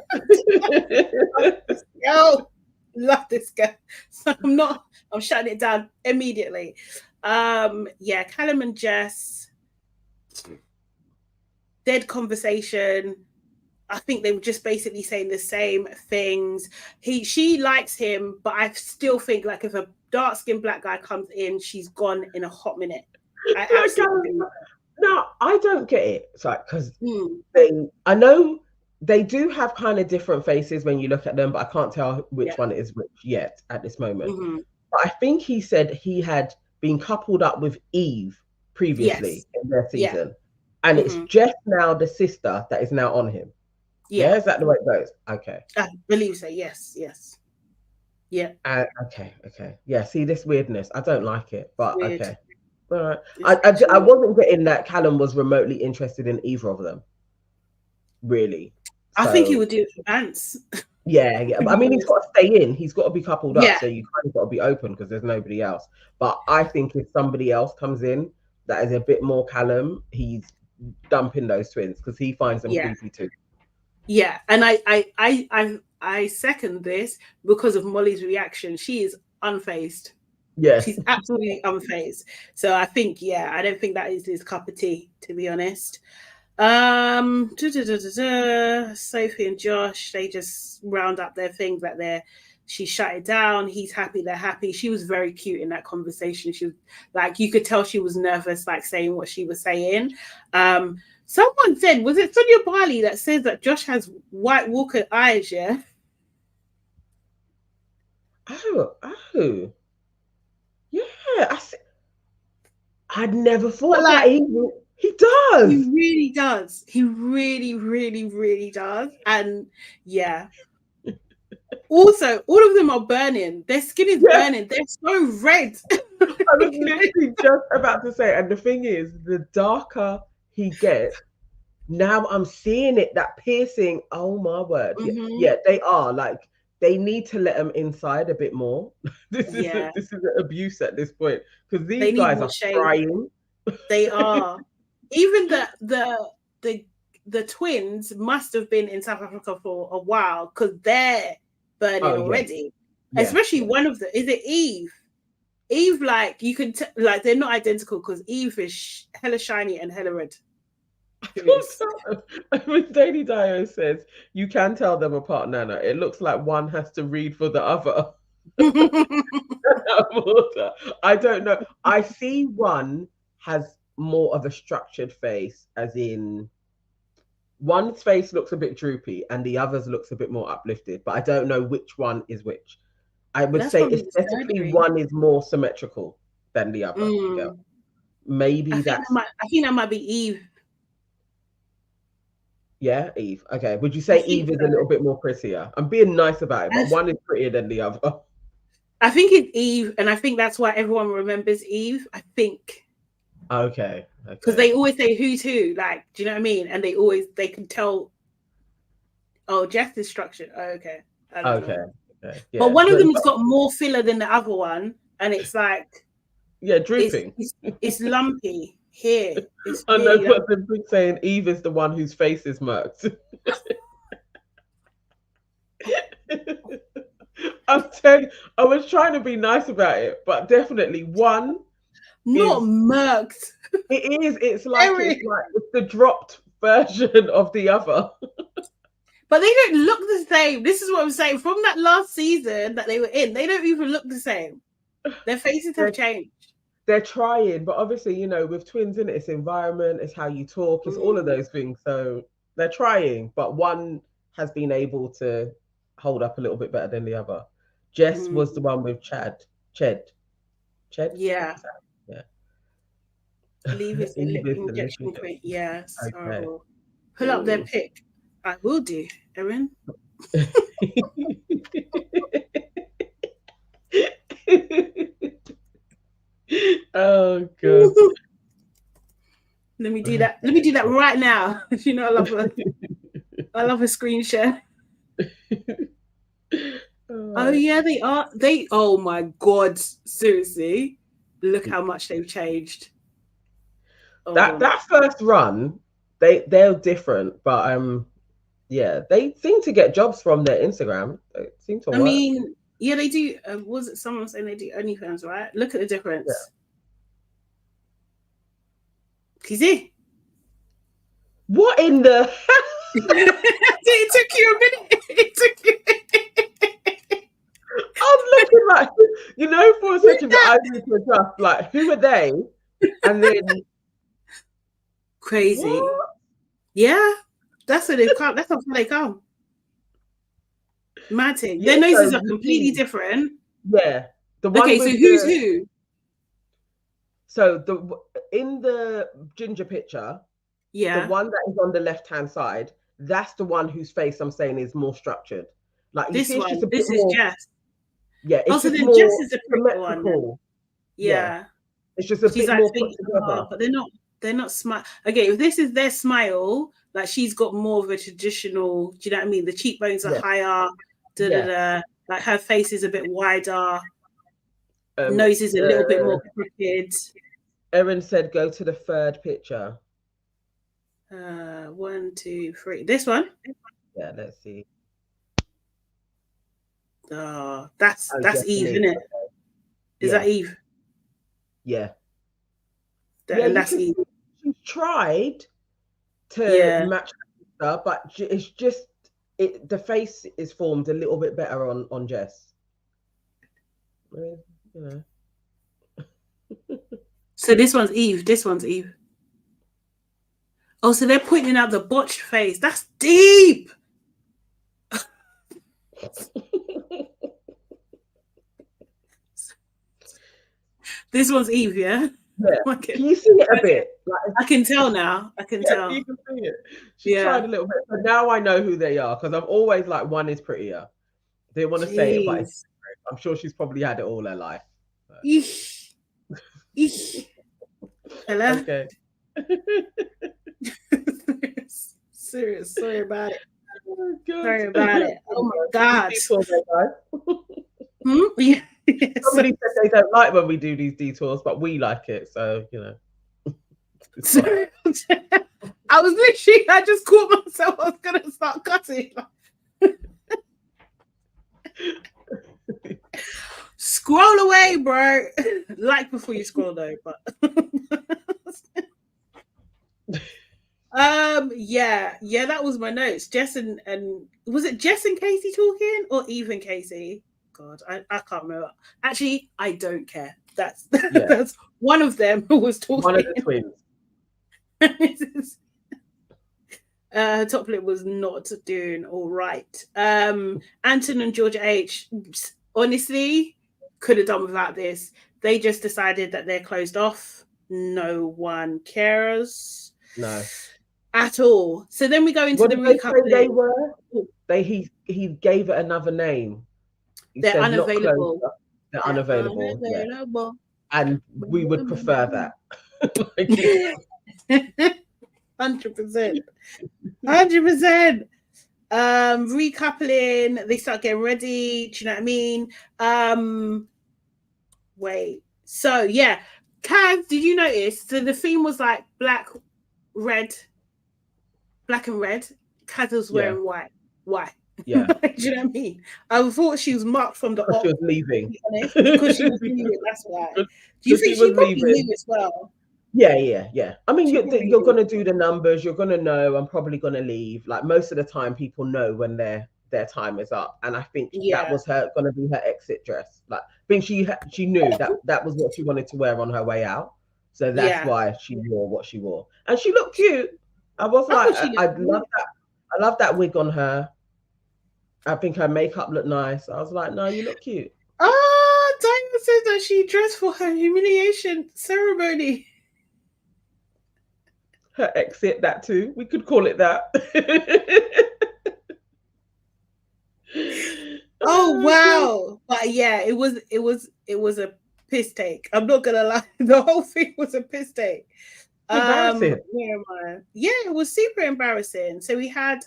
Yo, love this guy. So I'm shutting it down immediately. Yeah, Callum and Jess, dead conversation. I think they were just basically saying the same things. She likes him, but I still think like if a dark-skinned black guy comes in, she's gone in a hot minute. No, I don't get it. It's like, because I know they do have kind of different faces when you look at them, but I can't tell which one is which yet at this moment. Mm-hmm. But I think he said he had been coupled up with Eve previously in their season. And it's just now the sister that is now on him. Yeah, is that the way it goes? Okay. I believe so. Yes. Yeah. Okay. Yeah, see this weirdness. I don't like it, but okay. All right. I wasn't getting that Callum was remotely interested in either of them. Really. I think he would do it for Vance. Yeah. I mean, he's got to stay in. He's got to be coupled up, so you kind of got to be open because there's nobody else. But I think if somebody else comes in that is a bit more Callum, he's dumping those twins because he finds them creepy too. Yeah, and I second this because of Molly's reaction. She is unfazed. Yeah, she's absolutely unfazed. So I think, I don't think that is his cup of tea, to be honest. Sophie and Josh, they just round up their things that she shut it down. He's happy, they're happy. She was very cute in that conversation. She was like, you could tell she was nervous, like saying what she was saying. Someone said, was it Sonia Barley that says that Josh has White Walker eyes? Yeah. Oh. Yeah, I'd never thought that. He does. He really does. He really, really, really does. And yeah. Also, all of them are burning. Their skin is burning. They're so red. I was literally just about to say, and the thing is, the darker he gets, now I'm seeing it, that piercing. Oh my word. Yeah, they are like, they need to let them inside a bit more. This is an abuse at this point because these guys are trying. They are. Even the twins must have been in South Africa for a while because they're burning already. Yeah. Especially one of them. Is it Eve? Eve, like you can like they're not identical because Eve is hella shiny and hella red. When Daily Dio says you can tell them apart, Nana, it looks like one has to read for the other. I don't know. I see one has more of a structured face, as in one's face looks a bit droopy and the other's looks a bit more uplifted, but I don't know which one is which. I would say aesthetically one is more symmetrical than the other. Yeah. Maybe I think that might be Eve. Yeah, Eve. Okay. Would you say Eve is a little bit more prettier? I'm being nice about it, but one is prettier than the other. I think it's Eve, and I think that's why everyone remembers Eve. I think. Okay. Because they always say who's who, like, do you know what I mean? And they can tell. Oh, Jess is structured. Oh, okay. Okay. Yeah. But one of them has got more filler than the other one, and it's like. Yeah, drooping. It's lumpy. Here, I know what they've been saying. Eve is the one whose face is murked. I'm telling you, I was trying to be nice about it, but definitely one. Not murked. It is. It's like it's the dropped version of the other. But they don't look the same. This is what I'm saying. From that last season that they were in, they don't even look the same. Their faces have changed. They're trying, but obviously, with twins in it, it's environment, it's how you talk, it's all of those things. So they're trying, but one has been able to hold up a little bit better than the other. Jess was the one with Ched. Yeah. Yeah. I believe it's the lip injection point. Yeah. Okay. Pull up their pic. I will do, Erin. Oh god. Let me do that. Let me do that right now. I love a screen share. Oh Oh yeah, they are. Oh my God, seriously, look how much they've changed. That first run, they're different, but yeah, they seem to get jobs from their Instagram. They seem to work. I mean, yeah, they do. Was it someone saying they do OnlyFans, right? Look at the difference. You see? What in the? It took you a minute. It took you. I was looking like, you know, for a second, I need to adjust. Like, who are they? And then crazy. What? Yeah, that's where they've come. That's how they come. Mad thing. Their noses are completely different. Yeah. The one okay, so who's who? So in the ginger picture, yeah, the one that is on the left-hand side, that's the one whose face I'm saying is more structured. Like this you see, one, it's just this is Jess. Yeah, it's also just then more Jess is a pretty one. Then. Yeah. It's just a she's bit like more put together. But they're not smart. Okay, if this is their smile, like she's got more of a traditional, do you know what I mean? The cheekbones are higher, like her face is a bit wider, nose is a little bit more crooked. Erin said go to the third picture. 1, 2, 3. This one? Yeah, let's see. Oh, that's Eve, isn't it? Is that Eve? Yeah. That's Eve. She's tried to match her, but it's just the face is formed a little bit better on Jess. You know. So this one's Eve. This one's Eve. Oh, so they're pointing out the botched face. That's deep. This one's Eve, yeah? Yeah. Can you see it a bit? Like, I can tell now. I can tell. You can see it. She tried a little bit, but now I know who they are because I'm always like, one is prettier. They want to say it, but I'm sure she's probably had it all her life. Eesh. Eesh. Hello? Okay. Serious. Sorry about it. Oh, sorry about it. Oh my God. Yeah. Somebody said they don't like when we do these detours, but we like it, so you know. I just caught myself. I was gonna start cutting. Scroll away, bro. Like before you scroll though, but yeah, that was my notes. Jess and was it Jess and Casey talking or even Casey? God, I can't remember. Actually, I don't care. That's one of them who was talking. One of the twins. Top lip was not doing all right. Anton and Georgia H, honestly, could have done without this. They just decided that they're closed off. No one cares. No. At all. So then we go into the Recoup. They were. He gave it another name. They're unavailable. They're unavailable. Yeah. And we would prefer that. 100%. 100%. Recoupling, they start getting ready. Do you know what I mean? Wait. So yeah, Kaz, did you notice? So the theme was like black and red. Kaz was wearing white. Why? Yeah. Do you know what I mean? I thought she was marked from the because she was leaving. Because she was leaving, that's why. Do you think she probably knew as well? Yeah. I mean, you're going to do the numbers. You're going to know I'm probably going to leave. Like most of the time, people know when their time is up. And I think that was going to be her exit dress. Like, I think she knew that was what she wanted to wear on her way out. So that's why she wore what she wore. And she looked cute. I was I love that wig on her. I think her makeup looked nice. I was like, no, you look cute. Oh, Diana said that she dressed for her humiliation ceremony. Her exit, that too. We could call it that. Oh wow. But yeah, it was a piss take. I'm not gonna lie. The whole thing was a piss take. Embarrassing. Where am I? Yeah, it was super embarrassing. So we had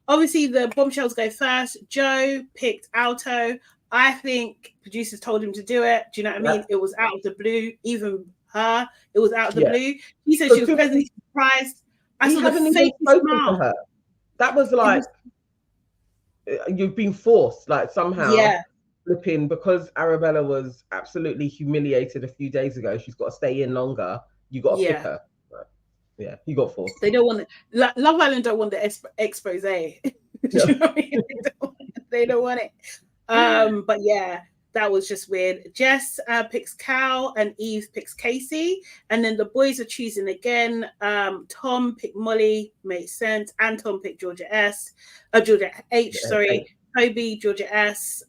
obviously the bombshells go first. Joe picked Alto. I think producers told him to do it. Do you know what I mean? It was out of the blue. Even her, it was out of the blue. He said she was pleasantly surprised. I saw the fakest smile. To her. That was like you've been forced, like somehow flipping, because Arabella was absolutely humiliated a few days ago. She's got to stay in longer. You got to pick her. Yeah, he got forced. They don't want Love Island don't want the expose. Do you know what I mean? They don't want it. But yeah, that was just weird. Jess picks Cal and Eve picks Casey, and then the boys are choosing again. Tom picked Molly, makes sense. Anton picked Georgia H. Sorry, Toby, Georgia S.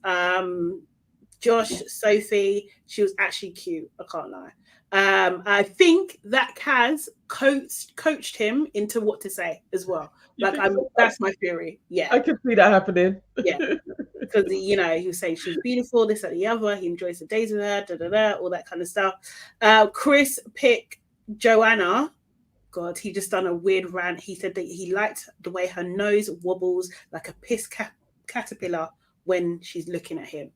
Josh, Sophie. She was actually cute. I can't lie. I think that Kaz coached him into what to say as well. That's my theory. Yeah, I can see that happening. Yeah, because he was saying she's beautiful, this and the other. He enjoys the days with her, all that kind of stuff. Chris picked Joanna. God, he just done a weird rant. He said that he liked the way her nose wobbles like a piss caterpillar when she's looking at him,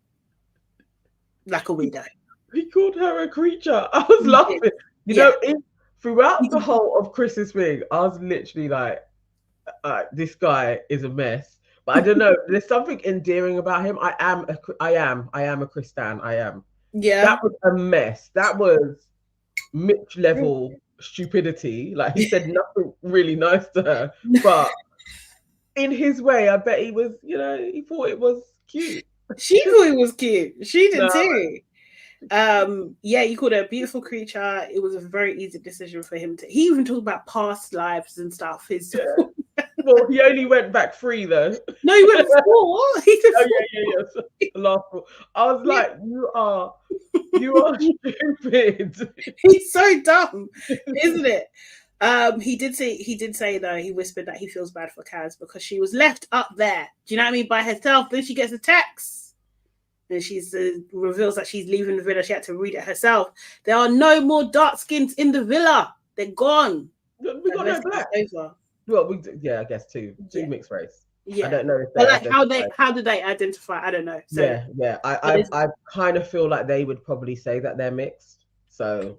like a weirdo. He called her a creature. I was laughing. You know, throughout the whole of Chris's thing, I was literally like, this guy is a mess. But I don't know. There's something endearing about him. I am a Chris stan. I am. Yeah. That was a mess. That was Mitch level stupidity. Like, he said nothing really nice to her. But in his way, I bet he was, he thought it was cute. She thought it was cute. She did too. You called her a beautiful creature. It was a very easy decision for him to. He even talked about past lives and stuff. Well, he only went back 3 though. No, he went 4. He did 4. Yeah. The last 4. I was like, you are stupid. He's so dumb, isn't it? He did say though, he whispered that he feels bad for Kaz because she was left up there. Do you know what I mean? By herself. Then she gets a text. And she reveals that she's leaving the villa. She had to read it herself. There are no more dark skins in the villa. They're gone. We got no black. Over. Well, I guess two mixed race. Yeah, I don't know if how do they identify? I don't know. So, yeah. I kind of feel like they would probably say that they're mixed. So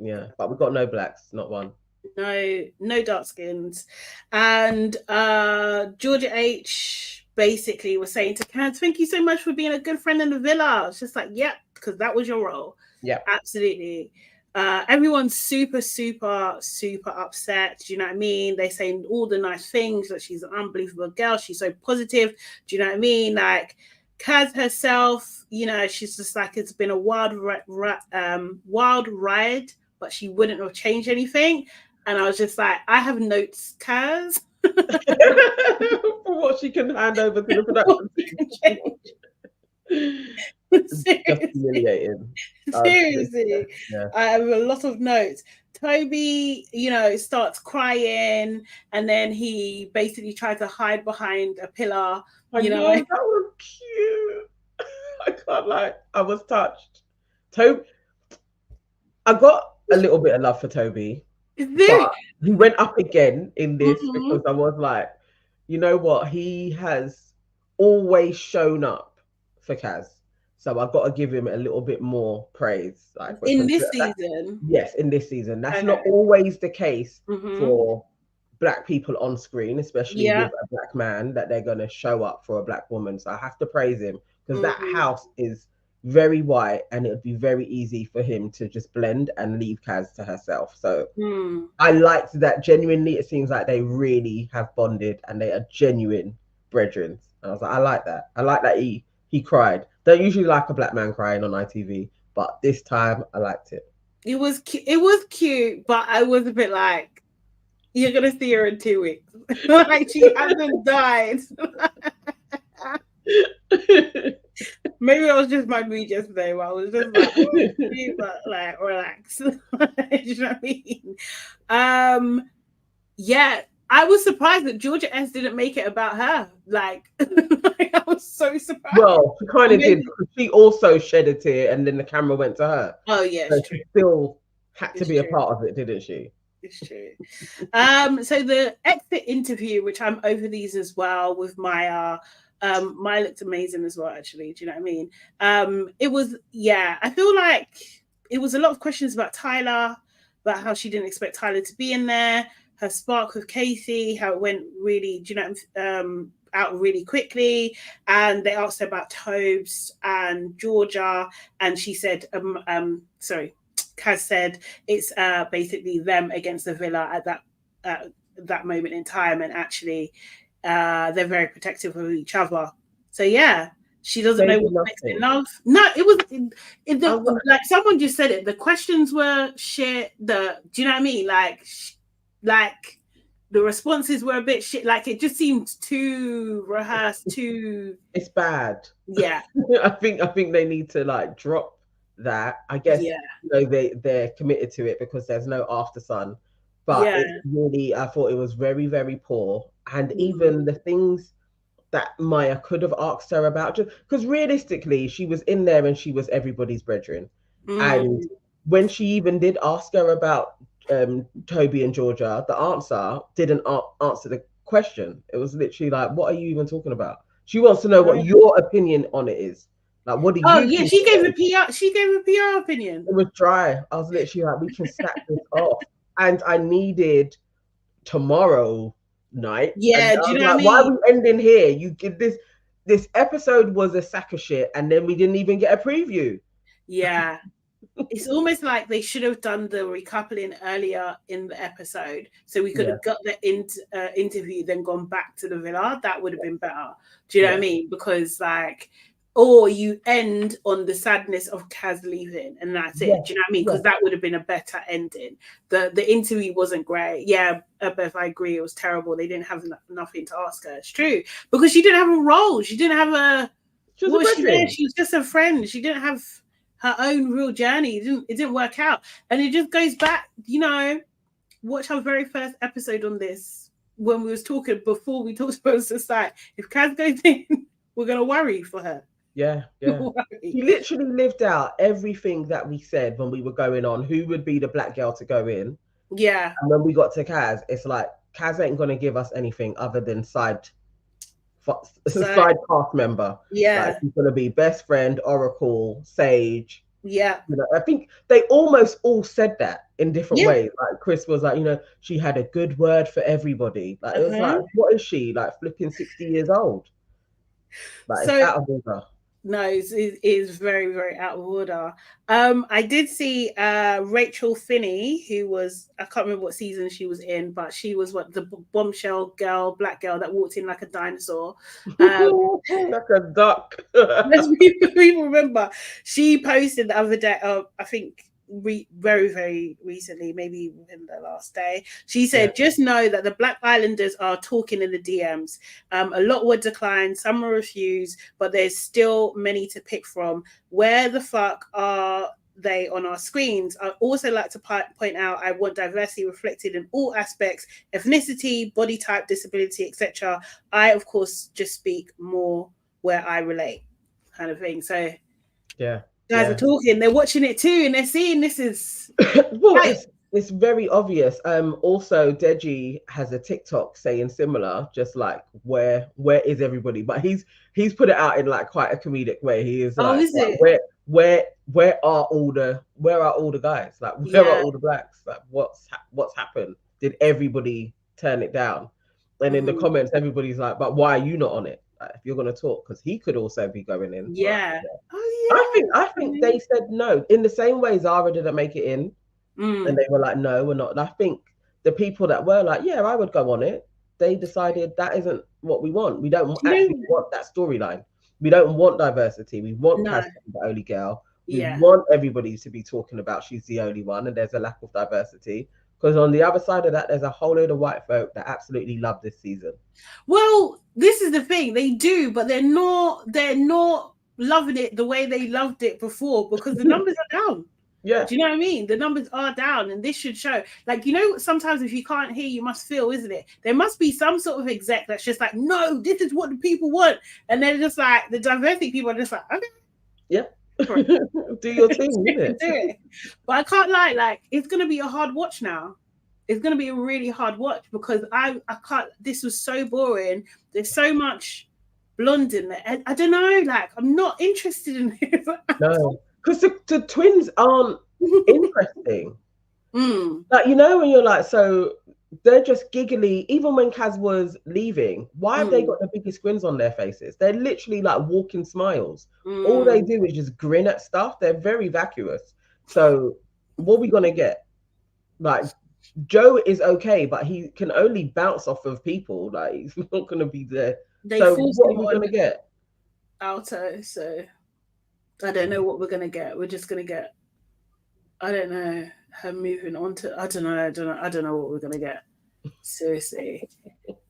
yeah, but we've got no blacks, not one. No dark skins, and Georgia H basically was saying to Kaz, thank you so much for being a good friend in the villa. It's just like, because that was your role. Yeah, absolutely. Everyone's super, super, super upset. Do you know what I mean? They're saying all the nice things, that she's an unbelievable girl. She's so positive. Do you know what I mean? Like, Kaz herself, she's just like, it's been a wild ride, but she wouldn't have changed anything. And I was just like, I have notes, Kaz. For what she can hand over to the production team. Just humiliating. Seriously. I have a lot of notes. Toby, starts crying, and then he basically tried to hide behind a pillar. That was cute. I can't lie. I was touched. Toby, I got a little bit of love for Toby. But he went up again in this because I was like, you know what? He has always shown up for Kaz. So I've got to give him a little bit more praise. Like in this season? Yes, in this season. That's not always the case for black people on screen, especially with a black man, that they're going to show up for a black woman. So I have to praise him because that house is very white, and it would be very easy for him to just blend and leave Kaz to herself. So I liked that. Genuinely, it seems like they really have bonded and they are genuine brethren. And I was like, I like that. I like that he cried. Don't usually like a black man crying on ITV, but this time I liked it. It was cute, but I was a bit like, you're gonna see her in 2 weeks. Like, she hasn't died. Maybe it was just my mood yesterday, but I was just like, but like, relax. Do you know what I mean? I was surprised that Georgia S didn't make it about her. Like, I was so surprised. Well, she kind of did. She also shed a tear, and then the camera went to her. Oh yeah, so she still had to be a part of it, didn't she? It's true. So the exit interview, which I'm over these as well with Maya. Maya looked amazing as well, actually. Do you know what I mean? It was, yeah, I feel like it was a lot of questions about Tyler, about how she didn't expect Tyler to be in there, her spark with Casey, how it went really, do you know, out really quickly. And they asked her about Tobes and Georgia, and she said, Kaz said it's basically them against the villa at that moment in time, and actually they're very protective of each other. So yeah, she doesn't know what's next in love. No, it was like someone just said it. The questions were shit. Do you know what I mean? Like the responses were a bit shit. Like it just seemed too rehearsed. Too. It's bad. Yeah. I think they need to like drop that. I guess you know they're committed to it because there's no after sun. But it's really, I thought it was very, very poor. And even the things that Maya could have asked her about, just because realistically, she was in there and she was everybody's brethren. And when she even did ask her about Toby and Georgia, the answer didn't answer the question. It was literally like, what are you even talking about? She wants to know what your opinion on it is. Like, what do you? Oh yeah, she gave a PR. She gave a PR opinion. It was dry. I was literally like, we can sack this off. And I needed tomorrow night. Yeah, do you know what I mean? Why are we ending here? You give this episode was a sack of shit, and then we didn't even get a preview. Yeah. It's almost like they should have done the recoupling earlier in the episode, so we could have got the interview, then gone back to the villa. That would have been better. Do you know what I mean? Because like, or you end on the sadness of Kaz leaving, and that's it. Do you know what I mean? Because that would have been a better ending. The interview wasn't great. Yeah, Beth, I agree. It was terrible. They didn't have nothing to ask her. It's true, because she didn't have a role. She didn't have a. She was just a friend. She didn't have her own real journey. It didn't work out, and it just goes back. You know, watch our very first episode on this when we was talking before we talked about society. If Kaz goes in, we're gonna worry for her. Yeah. He literally lived out everything that we said when we were going on. Who would be the black girl to go in? Yeah. And when we got to Kaz, it's like Kaz ain't gonna give us anything other than side cast member. Yeah. Like, she's gonna be best friend, Oracle, Sage. Yeah. You know, I think they almost all said that in different ways. Like Chris was like, you know, she had a good word for everybody. Like it was like, what is she? Like flipping 60 years old. Like it's out of order. No, it is very, very out of order. I did see Rachel Finney, who was, I can't remember what season she was in, but she was the bombshell girl, black girl that walked in like a dinosaur. Like a duck. People remember. She posted the other day, I think very, very recently, maybe within the last day. She said, just know that the Black Islanders are talking in the DMs. A lot were declined, some were refused, but there's still many to pick from. Where the fuck are they on our screens? I also like to point out I want diversity reflected in all aspects: ethnicity, body type, disability, etc. I, of course, just speak more where I relate, kind of thing. So guys are talking, they're watching it too, and they're seeing this is well, it's very obvious. Also Deji has a TikTok saying similar, just like where is everybody? But he's put it out in like quite a comedic way. He is like, is it? Where are all the guys? Like where are all the blacks? Like what's happened? Did everybody turn it down? And in the comments, everybody's like, but why are you not on it? Like, if you're gonna talk, because he could also be going in. I think they said no. In the same way Zara didn't make it in. And they were like, no, we're not. And I think the people that were like, yeah, I would go on it, they decided that isn't what we want. We don't actually want that storyline. We don't want diversity. We want Kaz to be the only girl. We want everybody to be talking about she's the only one, and there's a lack of diversity. Because on the other side of that, there's a whole load of white folk that absolutely love this season. Well, this is the thing. They do, but they're not loving it the way they loved it before, because the numbers are down. Yeah. Do you know what I mean? The numbers are down, and this should show. Like, you know, sometimes if you can't hear, you must feel, isn't it? There must be some sort of exec that's just like, no, this is what the people want. And they're just like, the diversity people are just like, okay. Yeah. Do your thing, do innit? it. But I can't lie, like it's gonna be a hard watch now. It's gonna be a really hard watch because I can't. This was so boring. There's so much blonde in there. I don't know. Like I'm not interested in this. No, because the twins aren't interesting. Mm. Like, you know, when you're like, so they're just giggly. Even when Kaz was leaving, why have they got the biggest grins on their faces? They're literally like walking smiles. All they do is just grin at stuff. They're very vacuous. So what are we gonna get? Like, Joe is okay, but he can only bounce off of people. Like, he's not gonna be there. So what are we gonna get? Alto. So I don't know what we're gonna get. We're just gonna get, I don't know, her moving on to, I don't know what we're gonna get. Seriously.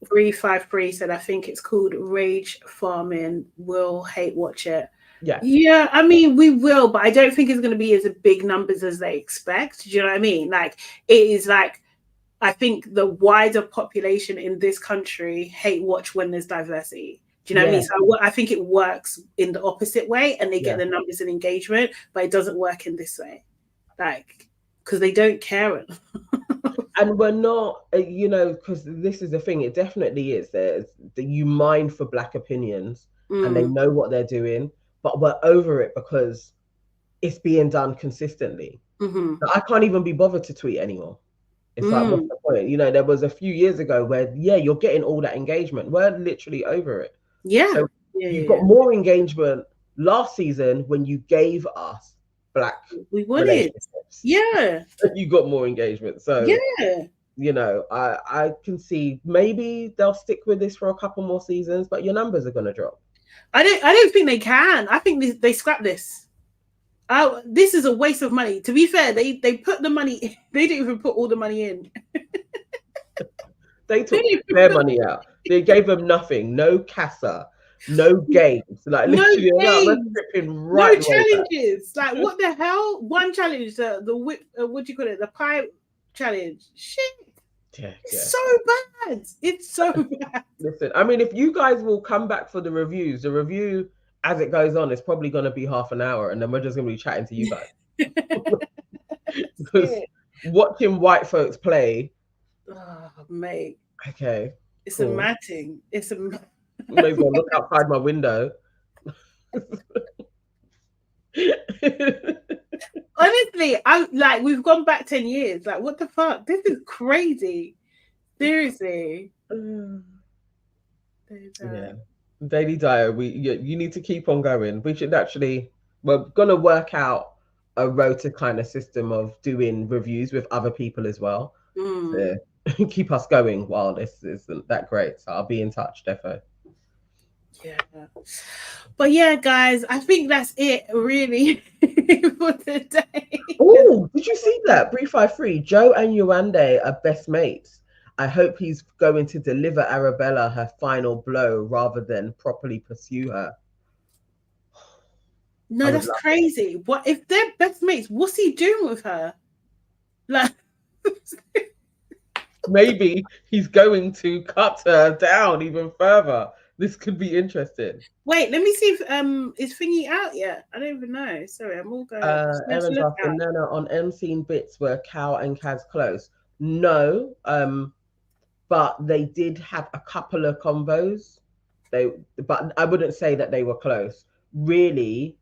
353 said, I think it's called Rage Farming. We'll hate watch it. Yeah, I mean, we will, but I don't think it's going to be as big numbers as they expect. Do you know what I mean? Like, it is like, I think the wider population in this country hate watch when there's diversity. Do you know what I mean? So I think it works in the opposite way and they get the numbers and engagement, but it doesn't work in this way. Like, because they don't care. And we're not, you know, because this is the thing, it definitely is. There's you mind for Black opinions and they know what they're doing, but we're over it because it's being done consistently. I can't even be bothered to tweet anymore. It's like, what's the point? You know, there was a few years ago where, you're getting all that engagement. We're literally over it. So you've got more engagement last season when you gave us Black relationships. You got more engagement. So you know, I can see maybe they'll stick with this for a couple more seasons, but your numbers are going to drop. I don't think they can. I think they scrap this. This is a waste of money. To be fair, they put the money. They didn't even put all the money in. They took their money out. They gave them nothing. No casa. No games. Like literally, no challenges. Like what the hell? One challenge, the whip. What do you call it? The pie challenge. Shit. It's so bad. It's so bad. Listen, I mean, if you guys will come back for the review as it goes on, it's probably going to be half an hour, and then we're just going to be chatting to you guys. Because watching white folks play. Oh, mate. Okay. It's a mad thing. It's a. May as well look outside my window. Honestly, we've gone back 10 years. Like, what the fuck? This is crazy. Seriously. Daily Diet. You need to keep on going. We should we're gonna work out a rota kind of system of doing reviews with other people as well. To keep us going while this isn't that great. So I'll be in touch, defo. Yeah. But yeah, guys, I think that's it really for today. Oh, did you see that? 353, Joe and Yewande are best mates. I hope he's going to deliver Arabella her final blow rather than properly pursue her. No, that's crazy. What if they're best mates? What's he doing with her? Like maybe he's going to cut her down even further. This could be interesting. Wait, let me see if is Thingy out yet? I don't even know. Sorry, I'm all going. Aaron's asking Nana on M-Scene bits were Cal and Kaz close. No, but they did have a couple of combos. But I wouldn't say that they were close. Really,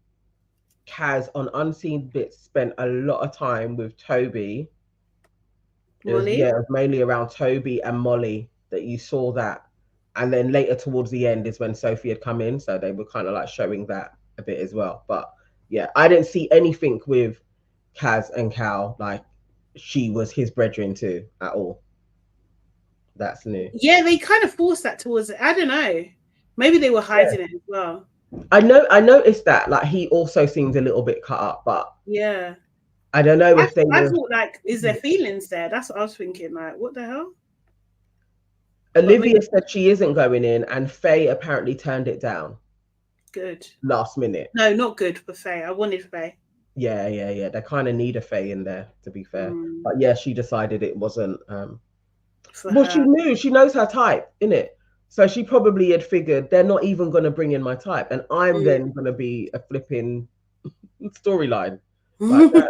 Kaz on Unseen Bits spent a lot of time with Toby. It was mainly around Toby and Molly that you saw that. And then later towards the end is when Sophie had come in. So they were kind of like showing that a bit as well. But yeah, I didn't see anything with Kaz and Cal, like she was his brethren too at all. That's new. Yeah, they kind of forced that towards it. I don't know. Maybe they were hiding it as well. I noticed that. Like he also seemed a little bit cut up, but yeah. I don't know if they I thought like, is there feelings there? That's what I was thinking. Like, what the hell? Olivia said she isn't going in, and Faye apparently turned it down. Good. Last minute. No, not good for Faye. I wanted Faye. Yeah. They kind of need a Faye in there, to be fair. But yeah, she decided it wasn't. She knew. She knows her type, innit? So she probably had figured they're not even going to bring in my type, and I'm then going to be a flipping storyline like that.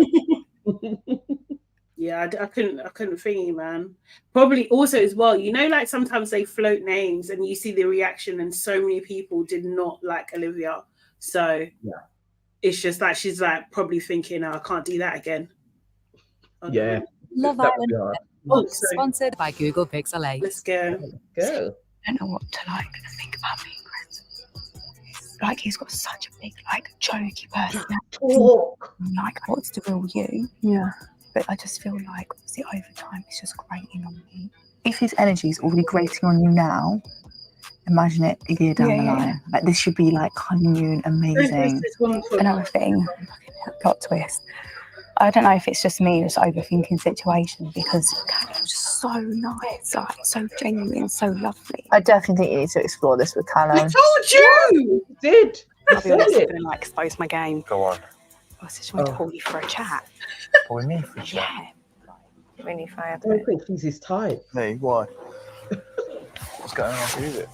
Yeah, I couldn't think, man. Probably also as well, you know, like sometimes they float names and you see the reaction, and so many people did not like Olivia. So yeah, it's just like she's like probably thinking, oh, I can't do that again. Yeah, Love Island. Oh, sponsored by Google Pixel 8. Let's go. Go. I don't know what to like think about being friends. Like he's got such a big, like, jokey personality. Like, what's the real you? Yeah. But I just feel like, obviously, over time, it's just grating on me. If his energy is already grating on you now, imagine it a year down the line. Like, this should be, like, honeymoon, amazing. Another thing, plot twist. I don't know if it's just me just overthinking situations, because Callum's just so nice, like, so genuine, so lovely. I definitely think you need to explore this with Callum. I told you! You did. I'll be honest, I'm going to, like, expose my game. Go on. I just wanted to call you for a chat. With me for a chat? Yeah. Really fair. I don't think he's his type. Me? Why? What's going on? Who is it?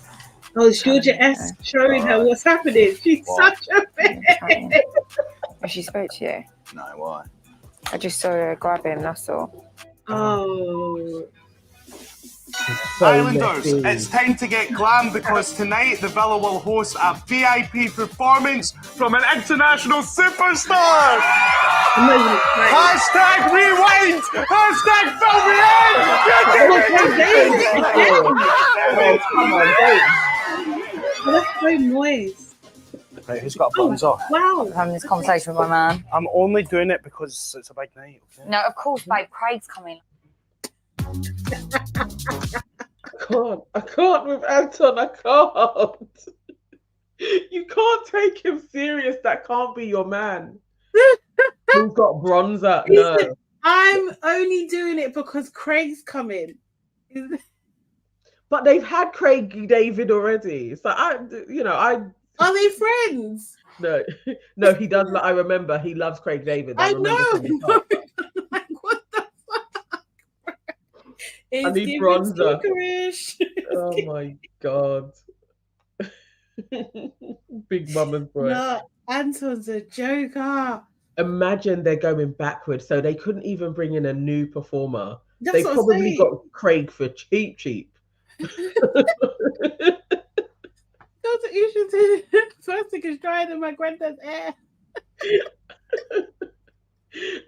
Oh, it's Georgia S showing her what's happening. She's such a bitch. Has she spoke to you? No, why? I just saw her grab him, that's all. Oh. So Islanders, messy. it's time to get glam, because tonight the Villa will host a VIP performance from an international superstar. Hashtag rewind. Hashtag fill me Oh, that's great noise. Right, who's got buttons off? Wow. I'm having this conversation with my man. I'm only doing it because it's a big night. Okay? No, of course, babe. Craig's coming. I can't with Anton. I can't. You can't take him serious. That can't be your man. Who's got bronzer? No. I'm only doing it because Craig's coming. But they've had Craig David already. So are they friends? No, he does. I remember he loves Craig David. I remember know. Like, what the fuck? I need bronzer. Stalkerish. Oh my god. Big mama's boy. No, Anton's a joker. Imagine they're going backwards, so they couldn't even bring in a new performer. That's they what probably got Craig for cheap. That's what you should do. First thing is drying in my granddad's hair.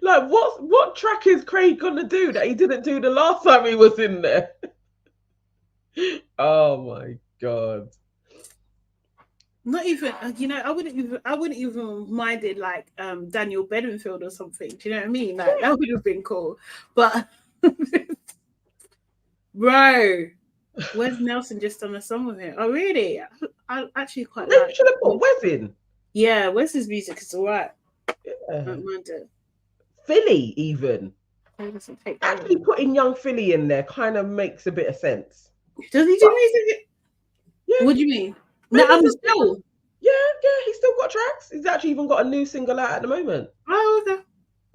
Like, what track is Craig gonna do that he didn't do the last time he was in there? Oh my god. Not even, I wouldn't even minded like Daniel Bedingfield or something. Do you know what I mean? Like, that would have been cool. But bro, Wes Nelson just done a song with him. Oh really? I actually quite like. Should have put Wes in. Yeah, Wes's music is alright. Yeah. I don't mind it. Philly even. Actually, putting young Philly in there kind of makes a bit of sense. Does he do music? Yeah. What do you mean? No, I'm still. Yeah, he's still got tracks. He's actually even got a new single out at the moment. Oh, okay.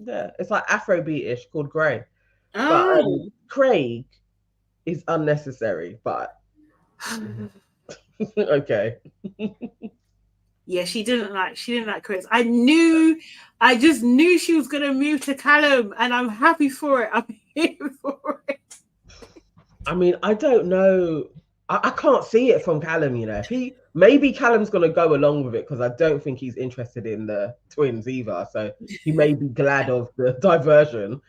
Yeah, it's like Afrobeat-ish called Grey. Oh. But Craig is unnecessary, but okay. Yeah, she didn't like Chris. I just knew she was gonna move to Callum, and I'm happy for it. I'm here for it. I mean, I don't know. I can't see it from Callum, maybe Callum's gonna go along with it because I don't think he's interested in the twins either. So he may be glad of the diversion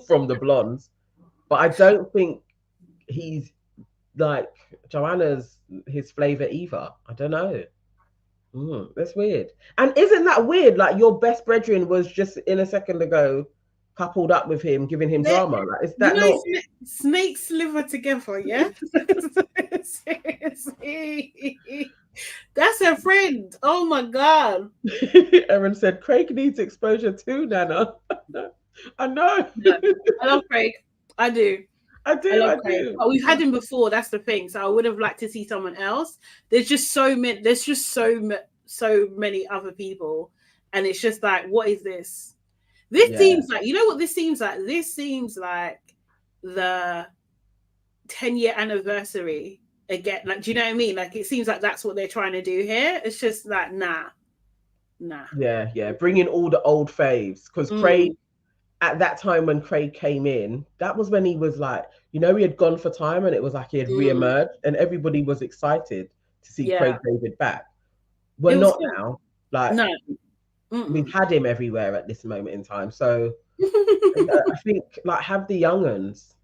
from the blondes. But I don't think he's like Joanna's his flavor either. I don't know. That's weird. And isn't that weird? Like, your best brethren was just in a second ago coupled up with him, giving him drama. Like, is that not snakes liver together? Yeah. Seriously. That's a friend. Oh my god. Erin said Craig needs exposure too, Nana. I know. I love Craig. I do. I do. But we've had him before. That's the thing. So I would have liked to see someone else. There's just so many. There's just so many other people, and it's just like, what is this? This seems like, what this seems like. This seems like the 10-year anniversary again. Like, do you know what I mean? Like, it seems like that's what they're trying to do here. It's just like, nah. Nah. Yeah. Bring in all the old faves, because Craig, at that time when Craig came in, that was when he was like, he had gone for time, and it was like he had re-emerged, and everybody was excited to see Craig David back. We're not now. Like, no. We've had him everywhere at this moment in time. So I think, like, have the young uns.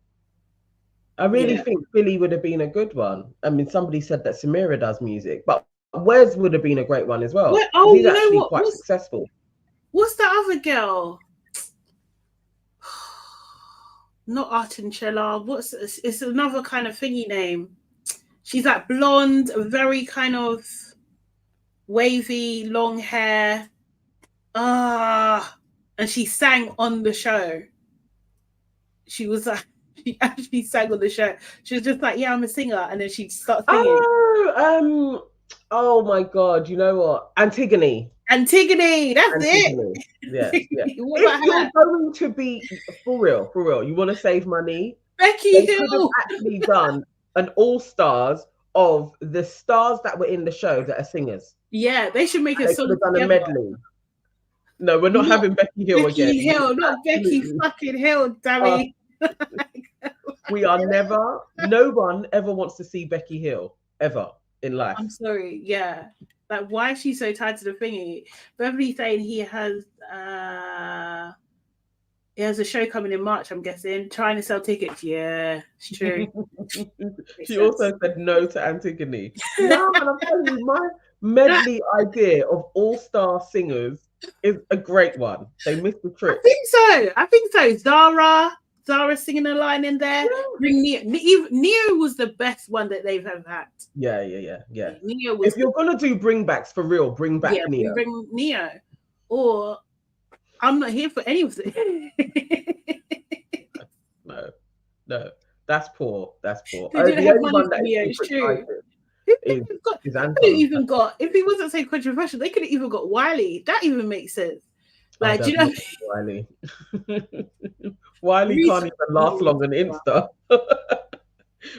I really think Billy would have been a good one. I mean, somebody said that Samira does music, but Wes would have been a great one as well. He's actually quite successful. What's the other girl? Not Artinchella. It's another kind of thingy name. She's like blonde, very kind of wavy, long hair. And she sang on the show. She was like, she actually sang on the show. She was just like, yeah, I'm a singer, and then she'd start singing. Oh my God, you know what? Antigone, that's Antigone. it. Yeah. If you're going to be for real, you want to save money, Becky Hill could have actually done an all-stars of the stars that were in the show that are singers. Yeah, they should make a song. They could have done a medley. No, we're not having Becky Hill again. Becky Hill, not Becky fucking Hill, Dammy. We are never. No one ever wants to see Becky Hill ever in life. I'm sorry. Yeah, like, why is she so tied to the thingy? Beverly saying he has a show coming in March, I'm guessing, trying to sell tickets. Yeah, it's true. She also said no to Antigone. No, and I'm telling you, my medley idea of all-star singers is a great one. They missed the trick. I think so. Zara singing a line in there. Bring Neo was the best one that they've ever had. Yeah. Neo was. If you're gonna do bringbacks for real, bring back Neo. Bring Neo, or I'm not here for any of it. No, that's poor. The only one that is true. If he wasn't so controversial, they could have even got Wiley. That even makes sense. Like, do you know? Wiley can't even last long on Insta.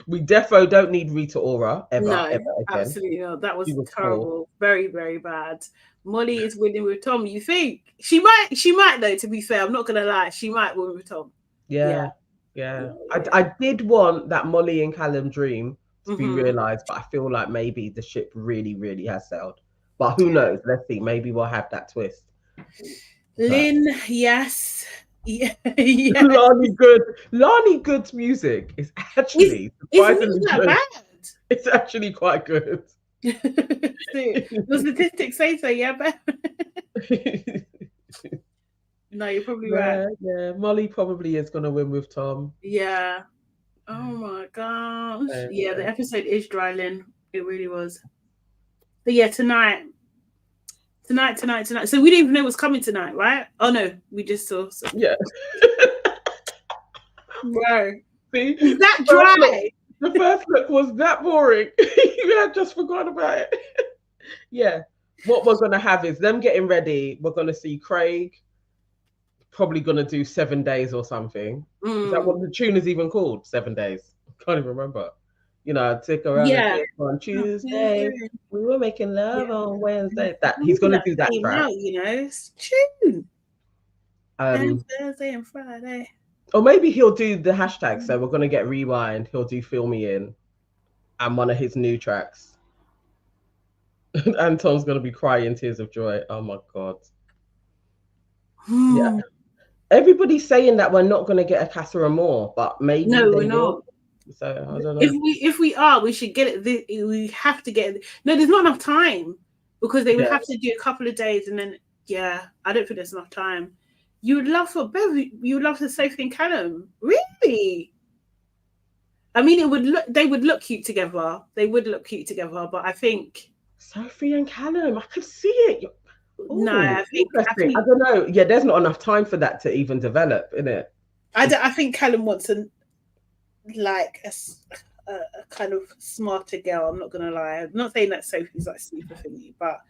We defo don't need Rita Ora ever. No, ever again. Absolutely not. That was terrible. Cool. Very, very bad. Molly is winning with Tom. You think she might though? To be fair, I'm not gonna lie. She might win with Tom. Yeah. I did want that Molly and Callum dream to be realized, but I feel like maybe the ship really, really has sailed. But who knows? Let's see. Maybe we'll have that twist. Lynn, yes. Yeah. Lani Good's music is actually surprisingly good. Bad. It's actually quite good. The statistics say so, yeah, but no, you're probably right. Yeah, Molly probably is gonna win with Tom. Yeah. Oh my gosh. Yeah, the episode is dry, Lynn. It really was. But yeah, tonight. So we didn't even know what's coming tonight, right? Oh no, we just saw. Yeah. Bro. See? Is that dry? The first look was that boring. You had just forgotten about it. Yeah. What we're gonna have is them getting ready. We're gonna see Craig probably gonna do 7 days or something. Is that what the tune is even called? 7 days. Can't even remember. You know, tick around on Tuesday. We were making love on Wednesday. That he's gonna do that track. Out, you know, it's tune. And Thursday and Friday. Or maybe he'll do the hashtag. So we're gonna get Rewind. He'll do Fill Me In, and one of his new tracks. Anton's gonna be crying tears of joy. Oh my God. Yeah. Everybody's saying that we're not gonna get a Casa Amor, but maybe we're not. So I don't know. If we are, we should get it. We have to get it. No, there's not enough time because they would have to do a couple of days, and then I don't think there's enough time. You would love for Bev. You would love for Sophie and Callum. Really? I mean, they would look cute together. They would look cute together, but I think Sophie and Callum. I could see it. No, I think I don't know. Yeah, there's not enough time for that to even develop, innit? I think Callum wants a kind of smarter girl. I'm not gonna lie. I'm not saying that Sophie's like super thingy, but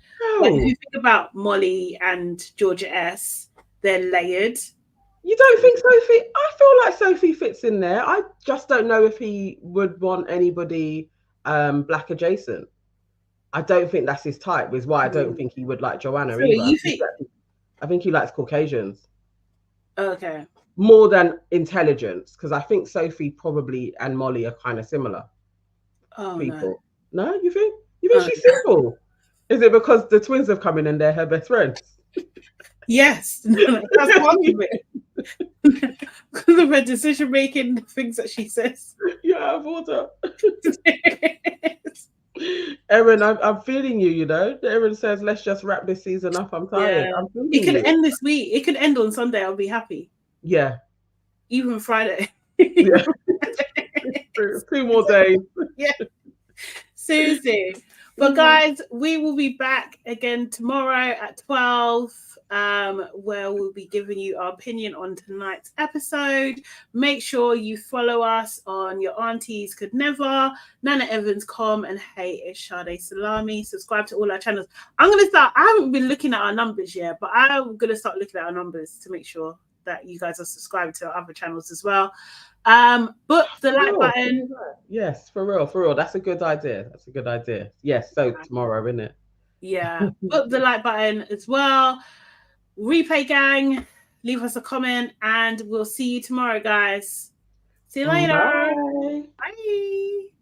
like, if you think about Molly and Georgia S, they're layered. You don't think Sophie? I feel like Sophie fits in there. I just don't know if he would want anybody black adjacent. I don't think that's his type, is why I don't think he would like Joanna So either. you think? I think he likes Caucasians. Okay. More than intelligence, because I think Sophie probably and Molly are kind of similar people. No, you think? You think she's simple? Is it because the twins have come in and they're her best friends? Yes, that's one of it. Because of her decision making, the things that she says. You're out of order. Erin, I'm feeling you. You know, Erin says, "Let's just wrap this season up. I'm tired." Yeah. I'm feeling It could you. end this week. It could end on Sunday. I'll be happy. Yeah. Even Friday. Yeah. 2 more days. Yeah. Seriously. But guys, we will be back again tomorrow at 12, where we'll be giving you our opinion on tonight's episode. Make sure you follow us on Your Aunties Could Never, Nana Evans.com, and Hey, it's Sade Salami. Subscribe to all our channels. I haven't been looking at our numbers yet, but I'm going to start looking at our numbers to make sure that you guys are subscribed to our other channels as well. Book the like button. Yes, for real. That's a good idea. Yes, so tomorrow, isn't it? Yeah. Book the like button as well. Replay gang, leave us a comment, and we'll see you tomorrow, guys. See you later. Bye. Bye.